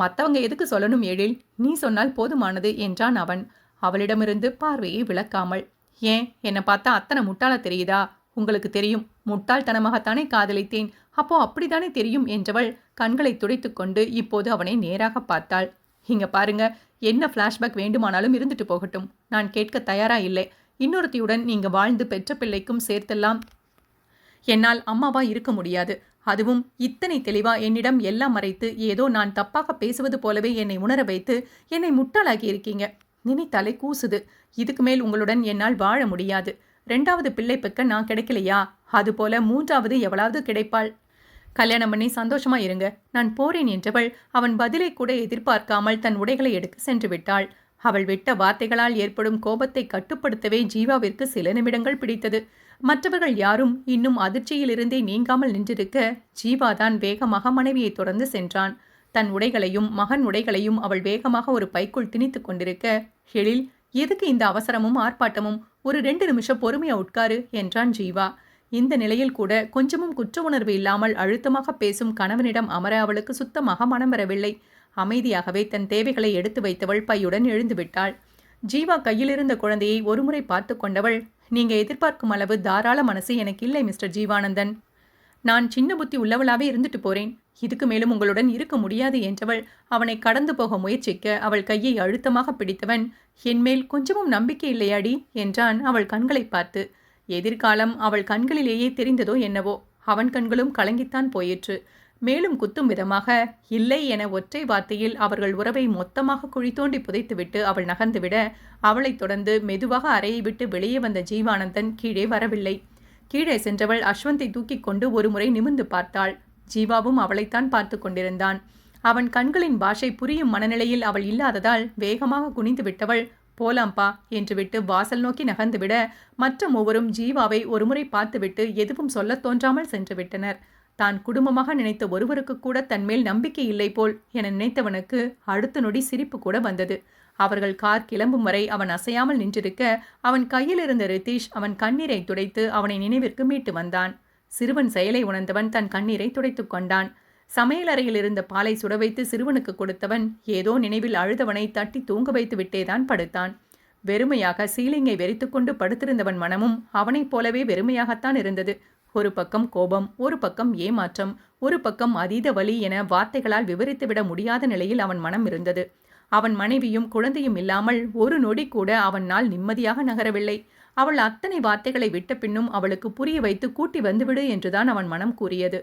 மற்றவங்க எதுக்கு சொல்லணும் எழில், நீ சொன்னால் போதுமானது என்றான் அவன் அவளிடமிருந்து பார்வையை விளக்காமல். ஏன் என்னை பார்த்தா அத்தனை முட்டாளா தெரியுதா? உங்களுக்கு தெரியும், முட்டாள்தனமாகத்தானே காதலித்தேன், அப்போ அப்படித்தானே தெரியும் என்றவள் கண்களை துடைத்து கொண்டு இப்போது அவனை நேராக பார்த்தாள். இங்க பாருங்க, என்ன பிளாஷ்பேக் வேண்டுமானாலும் இருந்துட்டு போகட்டும், நான் கேட்க தயாரா இல்லை. இன்னொருத்தியுடன் நீங்க வாழ்ந்து பெற்ற பிள்ளைக்கும் சேர்த்தெல்லாம் என்னால் அம்மாவா இருக்க முடியாது. அதுவும் இத்தனை தெளிவா என்னிடம் எல்லாம் மறைத்து ஏதோ நான் தப்பாக பேசுவது போலவே என்னை உணர வைத்து என்னை முட்டாளாக்கி இருக்கீங்க. நினைத்தாலே கூசுது. இதுக்கு மேல் உங்களுடன் என்னால் வாழ முடியாது. 2வது பிள்ளை பெக்க நான் கிடைக்கலையா? அதுபோல 3வது எவளாவது கிடைப்பாள். கல்யாணம் பண்ணி சந்தோஷமா இருங்க, நான் போறேன் என்றவள் அவன் பதிலை கூட எதிர்பார்க்காமல் தன் உடைகளை எடுக்க சென்று விட்டாள். அவள் விட்ட வார்த்தைகளால் ஏற்படும் கோபத்தை கட்டுப்படுத்தவே ஜீவாவிற்கு சில நிமிடங்கள் பிடித்தது. மற்றவர்கள் யாரும் இன்னும் அதிர்ச்சியிலிருந்தே நீங்காமல் நின்றிருக்க ஜீவாதான் வேகமாக மனைவியை தொடர்ந்து சென்றான். தன் உடைகளையும் மகன் உடைகளையும் அவள் வேகமாக ஒரு பைக்குள் திணித்து கொண்டிருக்க, எழில், எதுக்கு இந்த அவசரமும் ஆர்ப்பாட்டமும்? ஒரு 2 நிமிஷம் பொறுமையா உட்காரு என்றான் ஜீவா. இந்த நிலையில் கூட கொஞ்சமும் குற்ற உணர்வு இல்லாமல் அழுத்தமாக பேசும் கணவனிடம் அமர அவளுக்கு சுத்தமாக மனம் வரவில்லை. அமைதியாகவே தன் தேவைகளை எடுத்து வைத்தவள் பையுடன் எழுந்துவிட்டாள். ஜீவா கையிலிருந்த குழந்தையை ஒருமுறை பார்த்து கொண்டவள், நீங்க எதிர்பார்க்கும் அளவு தாராள மனசு எனக்கு இல்லை மிஸ்டர் ஜீவானந்தன். நான் சின்ன புத்தி உள்ளவளாவே இருந்துட்டு போறேன். இதுக்கு மேலும் உங்களுடன் இருக்க முடியாது என்றவள் அவனை கடந்து போக முயற்சிக்க அவள் கையை அழுத்தமாக பிடித்தவன், என்மேல் கொஞ்சமும் நம்பிக்கை இல்லையாடி என்றான் அவள் கண்களை பார்த்து. எதிர்காலம் அவள் கண்களிலேயே தெரிந்ததோ என்னவோ, அவன் கண்களும் கலங்கித்தான் போயிற்று. மேலும் குத்தும் விதமாக இல்லை என ஒற்றை வார்த்தையில் அவர்கள் உறவை மொத்தமாக குழி தோண்டி புதைத்துவிட்டு அவள் நகர்ந்துவிட, அவளைத் தொடர்ந்து மெதுவாக அறையை விட்டு வெளியே வந்த ஜீவானந்தன் கீழே வரவில்லை. கீழே சென்றவள் அஸ்வந்தை தூக்கி கொண்டு ஒரு முறை நிமிர்ந்து பார்த்தாள். ஜீவாவும் அவளைத்தான் பார்த்து கொண்டிருந்தான். அவன் கண்களின் பாஷை புரியும் மனநிலையில் அவள் இல்லாததால் வேகமாக குனிந்து விட்டவள், போலாம்பா என்று விட்டு வாசல் நோக்கி நகர்ந்துவிட, மற்ற மூவரும் ஜீவாவை ஒருமுறை பார்த்துவிட்டு எதுவும் சொல்லத் தோன்றாமல் சென்று விட்டனர். தான் குடும்பமாக நினைத்த ஒருவருக்கு கூட தன்மேல் நம்பிக்கை இல்லை போல் என நினைத்தவனுக்கு அடுத்த நொடி சிரிப்பு கூட வந்தது. அவர்கள் கார் கிளம்பும் வரை அவன் அசையாமல் நின்றிருக்க, அவன் கையில் இருந்த ரிதீஷ் அவன் கண்ணீரை துடைத்து அவனை நினைவிற்கு மீட்டு வந்தான். சிறுவன் செயலை உணர்ந்தவன் தன் கண்ணீரை துடைத்து கொண்டான். சமையலறையில் இருந்த பாலை சுட வைத்து சிறுவனுக்கு கொடுத்தவன் ஏதோ நினைவில் அழுதவனை தட்டி தூங்க வைத்து விட்டேதான் படுத்தான். வெறுமையாக சீலிங்கை வெறித்துக்கொண்டு படுத்திருந்தவன் மனமும் அவனைப் போலவே வெறுமையாகத்தான் இருந்தது. ஒரு பக்கம் கோபம், ஒரு பக்கம் ஏமாற்றம், ஒரு பக்கம் அதீத வலி என வார்த்தைகளால் விவரித்துவிட முடியாத நிலையில் அவன் மனம் இருந்தது. அவன் மனைவியும் குழந்தையும் இல்லாமல் ஒரு நொடி கூட அவனால் நிம்மதியாக நகரவில்லை. அவள் அத்தனை வார்த்தைகளை விட்ட பின்னும் அவளுக்கு புரிய வைத்து கூட்டி வந்துவிடு என்றுதான் அவன் மனம் கூறியது.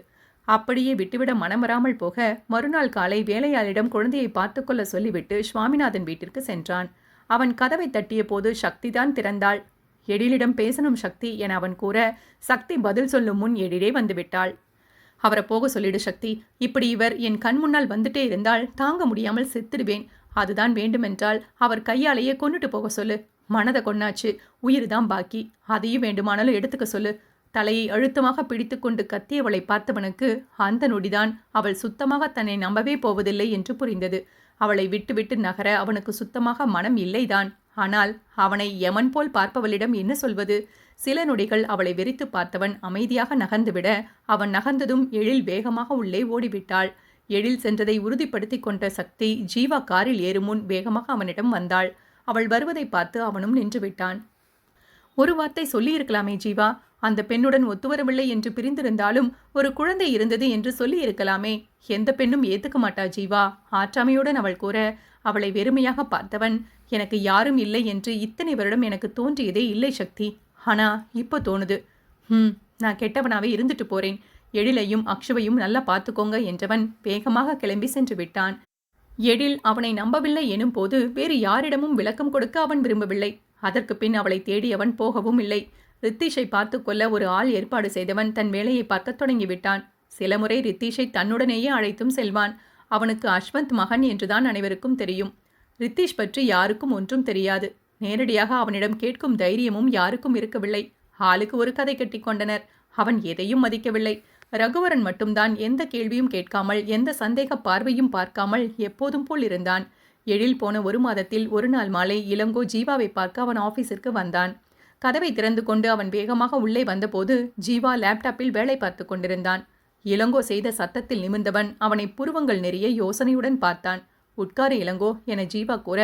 அப்படியே விட்டுவிட மனம் வராமல் போக மறுநாள் காலை வேலையாளிடம் குழந்தையை பார்த்துக்கொள்ள சொல்லிவிட்டு சுவாமிநாதன் வீட்டிற்கு சென்றான். அவன் கதவை தட்டிய போது சக்திதான் திறந்தாள். எழிலிடம் பேசணும் சக்தி என அவன் கூற, சக்தி பதில் சொல்லும் முன் எழிலே வந்துவிட்டாள். அவரை போக சொல்லிடு சக்தி. இப்படி இவர் என் கண் முன்னால் வந்துட்டே இருந்தால் தாங்க முடியாமல் செத்துடுவேன். அதுதான் வேண்டுமென்றால் அவர் கையாலேயே கொண்டுட்டு போக சொல்லு. மனதை கொன்னாச்சு, உயிர் தான் பாக்கி. அதையும் வேண்டுமானாலும் எடுத்துக்க சொல்லு. தலையை அழுத்தமாக பிடித்து கொண்டு கத்தியவளை பார்த்தவனுக்கு அந்த நொடிதான் அவள் சுத்தமாக தன்னை நம்பவே போவதில்லை என்று புரிந்தது. அவளை விட்டுவிட்டு நகர அவனுக்கு சுத்தமாக மனம் இல்லைதான். ஆனால் அவனை யமன் போல் பார்ப்பவளிடம் என்ன சொல்வது? சில நொடிகள் அவளை வெறித்து பார்த்தவன் அமைதியாக நகர்ந்துவிட, அவன் நகர்ந்ததும் எழில் வேகமாக உள்ளே ஓடிவிட்டாள். எழில் சென்றதை உறுதிப்படுத்தி கொண்ட சக்தி ஜீவா காரில் ஏறும் முன் வேகமாக அவனிடம் வந்தாள். அவள் வருவதை பார்த்து அவனும் நின்றுவிட்டான். ஒரு வார்த்தை சொல்லியிருக்கலாமே ஜீவா. அந்த பெண்ணுடன் ஒத்துவரவில்லை என்று பிரிந்திருந்தாலும் ஒரு குழந்தை இருந்தது என்று சொல்லியிருக்கலாமே. எந்த பெண்ணும் ஏத்துக்க மாட்டா ஜீவா. ஆற்றாமையுடன் அவள் கூற, அவளை வெறுமையாக பார்த்தவன், எனக்கு யாரும் இல்லை என்று இத்தனை வருடம் எனக்கு தோன்றியதே இல்லை சக்தி. ஆனா இப்போ தோணுது. நான் கெட்டவனாவே இருந்துட்டு போறேன். எழிலையும் அக்ஷுவையும் நல்லா பார்த்துக்கோங்க என்றவன் வேகமாக கிளம்பி சென்று விட்டான். எழில் அவனை நம்பவில்லை எனும் போது வேறு யாரிடமும் விளக்கம் கொடுக்க அவன் விரும்பவில்லை. அதற்கு பின் அவளை தேடி அவன் போகவும் இல்லை. ரித்தீஷை பார்த்து கொள்ள ஒரு ஆள் ஏற்பாடு செய்தவன் தன் வேலையை பார்க்க தொடங்கிவிட்டான். சில முறை ரித்தீஷை தன்னுடனேயே அழைத்தும் செல்வான். அவனுக்கு அஸ்வந்த் மகன் என்றுதான் அனைவருக்கும் தெரியும். ரித்தீஷ் பற்றி யாருக்கும் ஒன்றும் தெரியாது. நேரடியாக அவனிடம் கேட்கும் தைரியமும் யாருக்கும் இருக்கவில்லை. ஆளுக்கு ஒரு கதை கட்டி கொண்டனர். அவன் எதையும் மதிக்கவில்லை. ரகுவரன் மட்டும்தான் எந்த கேள்வியும் கேட்காமல் எந்த சந்தேக பார்வையும் பார்க்காமல் எப்போதும் போல் இருந்தான். எழில் போன ஒரு மாதத்தில் ஒரு நாள் மாலை இளங்கோ ஜீவாவை பார்க்க அவன் ஆபீஸிற்கு வந்தான். கதவை திறந்து கொண்டு அவன் வேகமாக உள்ளே வந்தபோது ஜீவா லேப்டாப்பில் வேலை பார்த்து கொண்டிருந்தான். இளங்கோ செய்த சத்தத்தில் நிமிர்ந்தவன் அவனை புருவங்கள் நெறிய யோசனையுடன் பார்த்தான். உட்காரு இளங்கோ என ஜீவா கூற,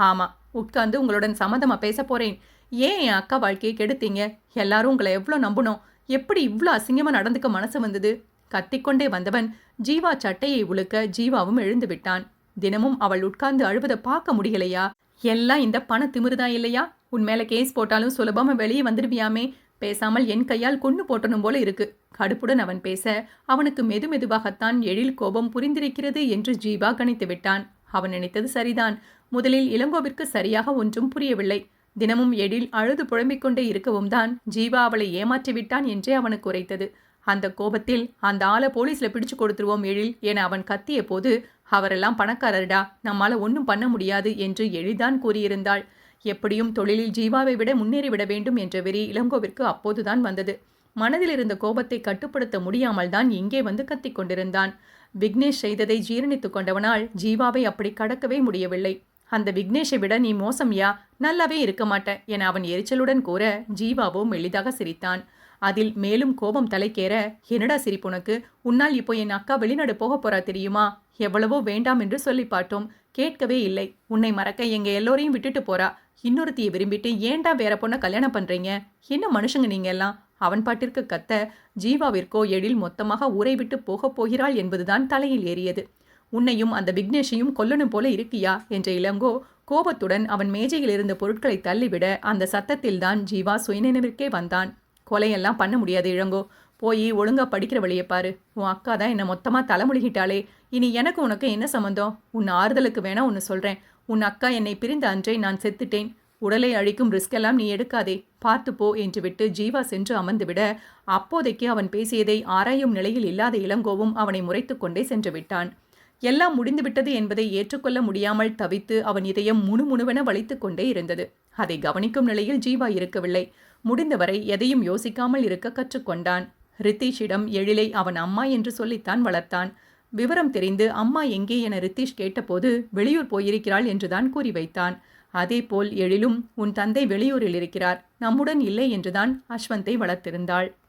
ஆமா உட்கார்ந்து உங்களுடன் சம்மதமா பேச போறேன். ஏன் என் அக்கா வாழ்க்கையை கெடுத்தீங்க? எல்லாரும் உங்களை எவ்வளோ நம்பணும்? எப்படி இவ்வளோ அசிங்கமா நடந்துக்க மனசு வந்தது? கத்திக்கொண்டே வந்தவன் ஜீவா சட்டையை உழுக்க ஜீவாவும் எழுந்து விட்டான். தினமும் அவள் உட்கார்ந்து அழுவதை பார்க்க முடியலையா? எல்லாம் இந்த பண திமிருதான் இல்லையா? உன் மேல கேஸ் போட்டாலும் சுலபமா வெளியே வந்துடுவியாமே. பேசாமல் என் கையால் கொண்டு போட்டணும் போல இருக்கு. கடுப்புடன் அவன் பேச அவனுக்கு மெதுமெதுவாகத்தான் எழில் கோபம் புரிந்திருக்கிறது என்று ஜீவா கணித்து விட்டான். அவன் நினைத்தது சரிதான். முதலில் இளங்கோவிற்கு சரியாக ஒன்றும் புரியவில்லை. தினமும் எழில் அழுது புழம்பிக் கொண்டே இருக்கவும் தான் ஜீவா அவளை ஏமாற்றி விட்டான் என்றே அவனுக்கு உரைத்தது. அந்த கோபத்தில் அந்த ஆளை போலீஸ்ல பிடிச்சு கொடுத்துருவோம் எழில் என அவன் கத்திய போது, அவரெல்லாம் பணக்காரர்டா, நம்மால ஒன்றும் பண்ண முடியாது என்று எழில்தான் கூறியிருந்தாள். எப்படியும் தொழிலில் ஜீவாவை விட முன்னேறிவிட வேண்டும் என்ற வெறி இளங்கோவிற்கு அப்போதுதான் வந்தது. மனதில் இருந்த கோபத்தை கட்டுப்படுத்த முடியாமல் தான் இங்கே வந்து கத்திக் கொண்டிருந்தான். விக்னேஷ் செய்ததை ஜீரணித்துக் கொண்டவனால் ஜீவாவை அப்படி கடக்கவே முடியவில்லை. அந்த விக்னேஷை விட நீ மோசம்யா, நல்லாவே இருக்க மாட்ட என அவன் எரிச்சலுடன் கூற, ஜீவாவோ மெளிதாக சிரித்தான். அதில் மேலும் கோபம் தலைக்கேற, என்னடா சிரிப்புனக்கு? உன்னால் இப்போ என் அக்கா வெளிநாடு போக போறா தெரியுமா? எவ்வளவோ வேண்டாம் என்று சொல்லி பார்த்தோம், கேட்கவே இல்லை. உன்னை மறக்க எங்க எல்லோரையும் விட்டுட்டு போறா. இன்னொருத்தியை விரும்பிட்டு ஏண்டா வேற பொண்ணை கல்யாணம் பண்றீங்க? என்ன மனுஷங்க நீங்க எல்லாம்? அவன் பாட்டிற்கு கத்த, ஜீவாவிற்கோ எழில் மொத்தமாக ஊரை விட்டு போகப் போகிறாள் என்பதுதான் தலையில் ஏறியது. உன்னையும் அந்த விக்னேஷையும் கொல்லணும் போல இருக்கியா என்ற இளங்கோ கோபத்துடன் அவன் மேஜையில் இருந்த பொருட்களை தள்ளிவிட அந்த சத்தத்தில்தான் ஜீவா சுயநினைவிற்கே வந்தான். கொலையெல்லாம் பண்ண முடியாது இளங்கோ. போய் ஒழுங்கா படிக்கிற வழியை பாரு. உன் அக்கா தான் என்னை மொத்தமாக தலைமுழுகிட்டாளே. இனி எனக்கு உனக்கு என்ன சம்மந்தம்? உன் ஆறுதலுக்கு வேணா ஒன்று சொல்கிறேன். உன் அக்கா என்னை பிரிந்த அன்றே நான் செத்துட்டேன். உடலை அழிக்கும் ரிஸ்க் எல்லாம் நீ எடுக்காதே, பார்த்து போ என்று விட்டு ஜீவா சென்று அமர்ந்துவிட, அப்போதைக்கு அவன் பேசியதை ஆராயும் நிலையில் இல்லாத இளங்கோவும் அவனை முறைத்து கொண்டே சென்று விட்டான். எல்லாம் முடிந்துவிட்டது என்பதை ஏற்றுக்கொள்ள முடியாமல் தவித்து அவன் இதயம் முணுமுணுவென வலித்து கொண்டே இருந்தது. அதை கவனிக்கும் நிலையில் ஜீவா இருக்கவில்லை. முடிந்தவரை எதையும் யோசிக்காமல் இருக்க கற்றுக்கொண்டான். ரித்தீஷிடம் எழிலை அவன் அம்மா என்று சொல்லித்தான் வளர்த்தான். விவரம் தெரிந்து அம்மா எங்கே என ரித்தீஷ் கேட்டபோது வெளியூர் போயிருக்கிறாள் என்றுதான் கூறி வைத்தான். அதேபோல் எழிலும் உன் தந்தை வெளியூரில் இருக்கிறார், நம்முடன் இல்லை என்றுதான் அஸ்வந்தை வளர்த்திருந்தாள்.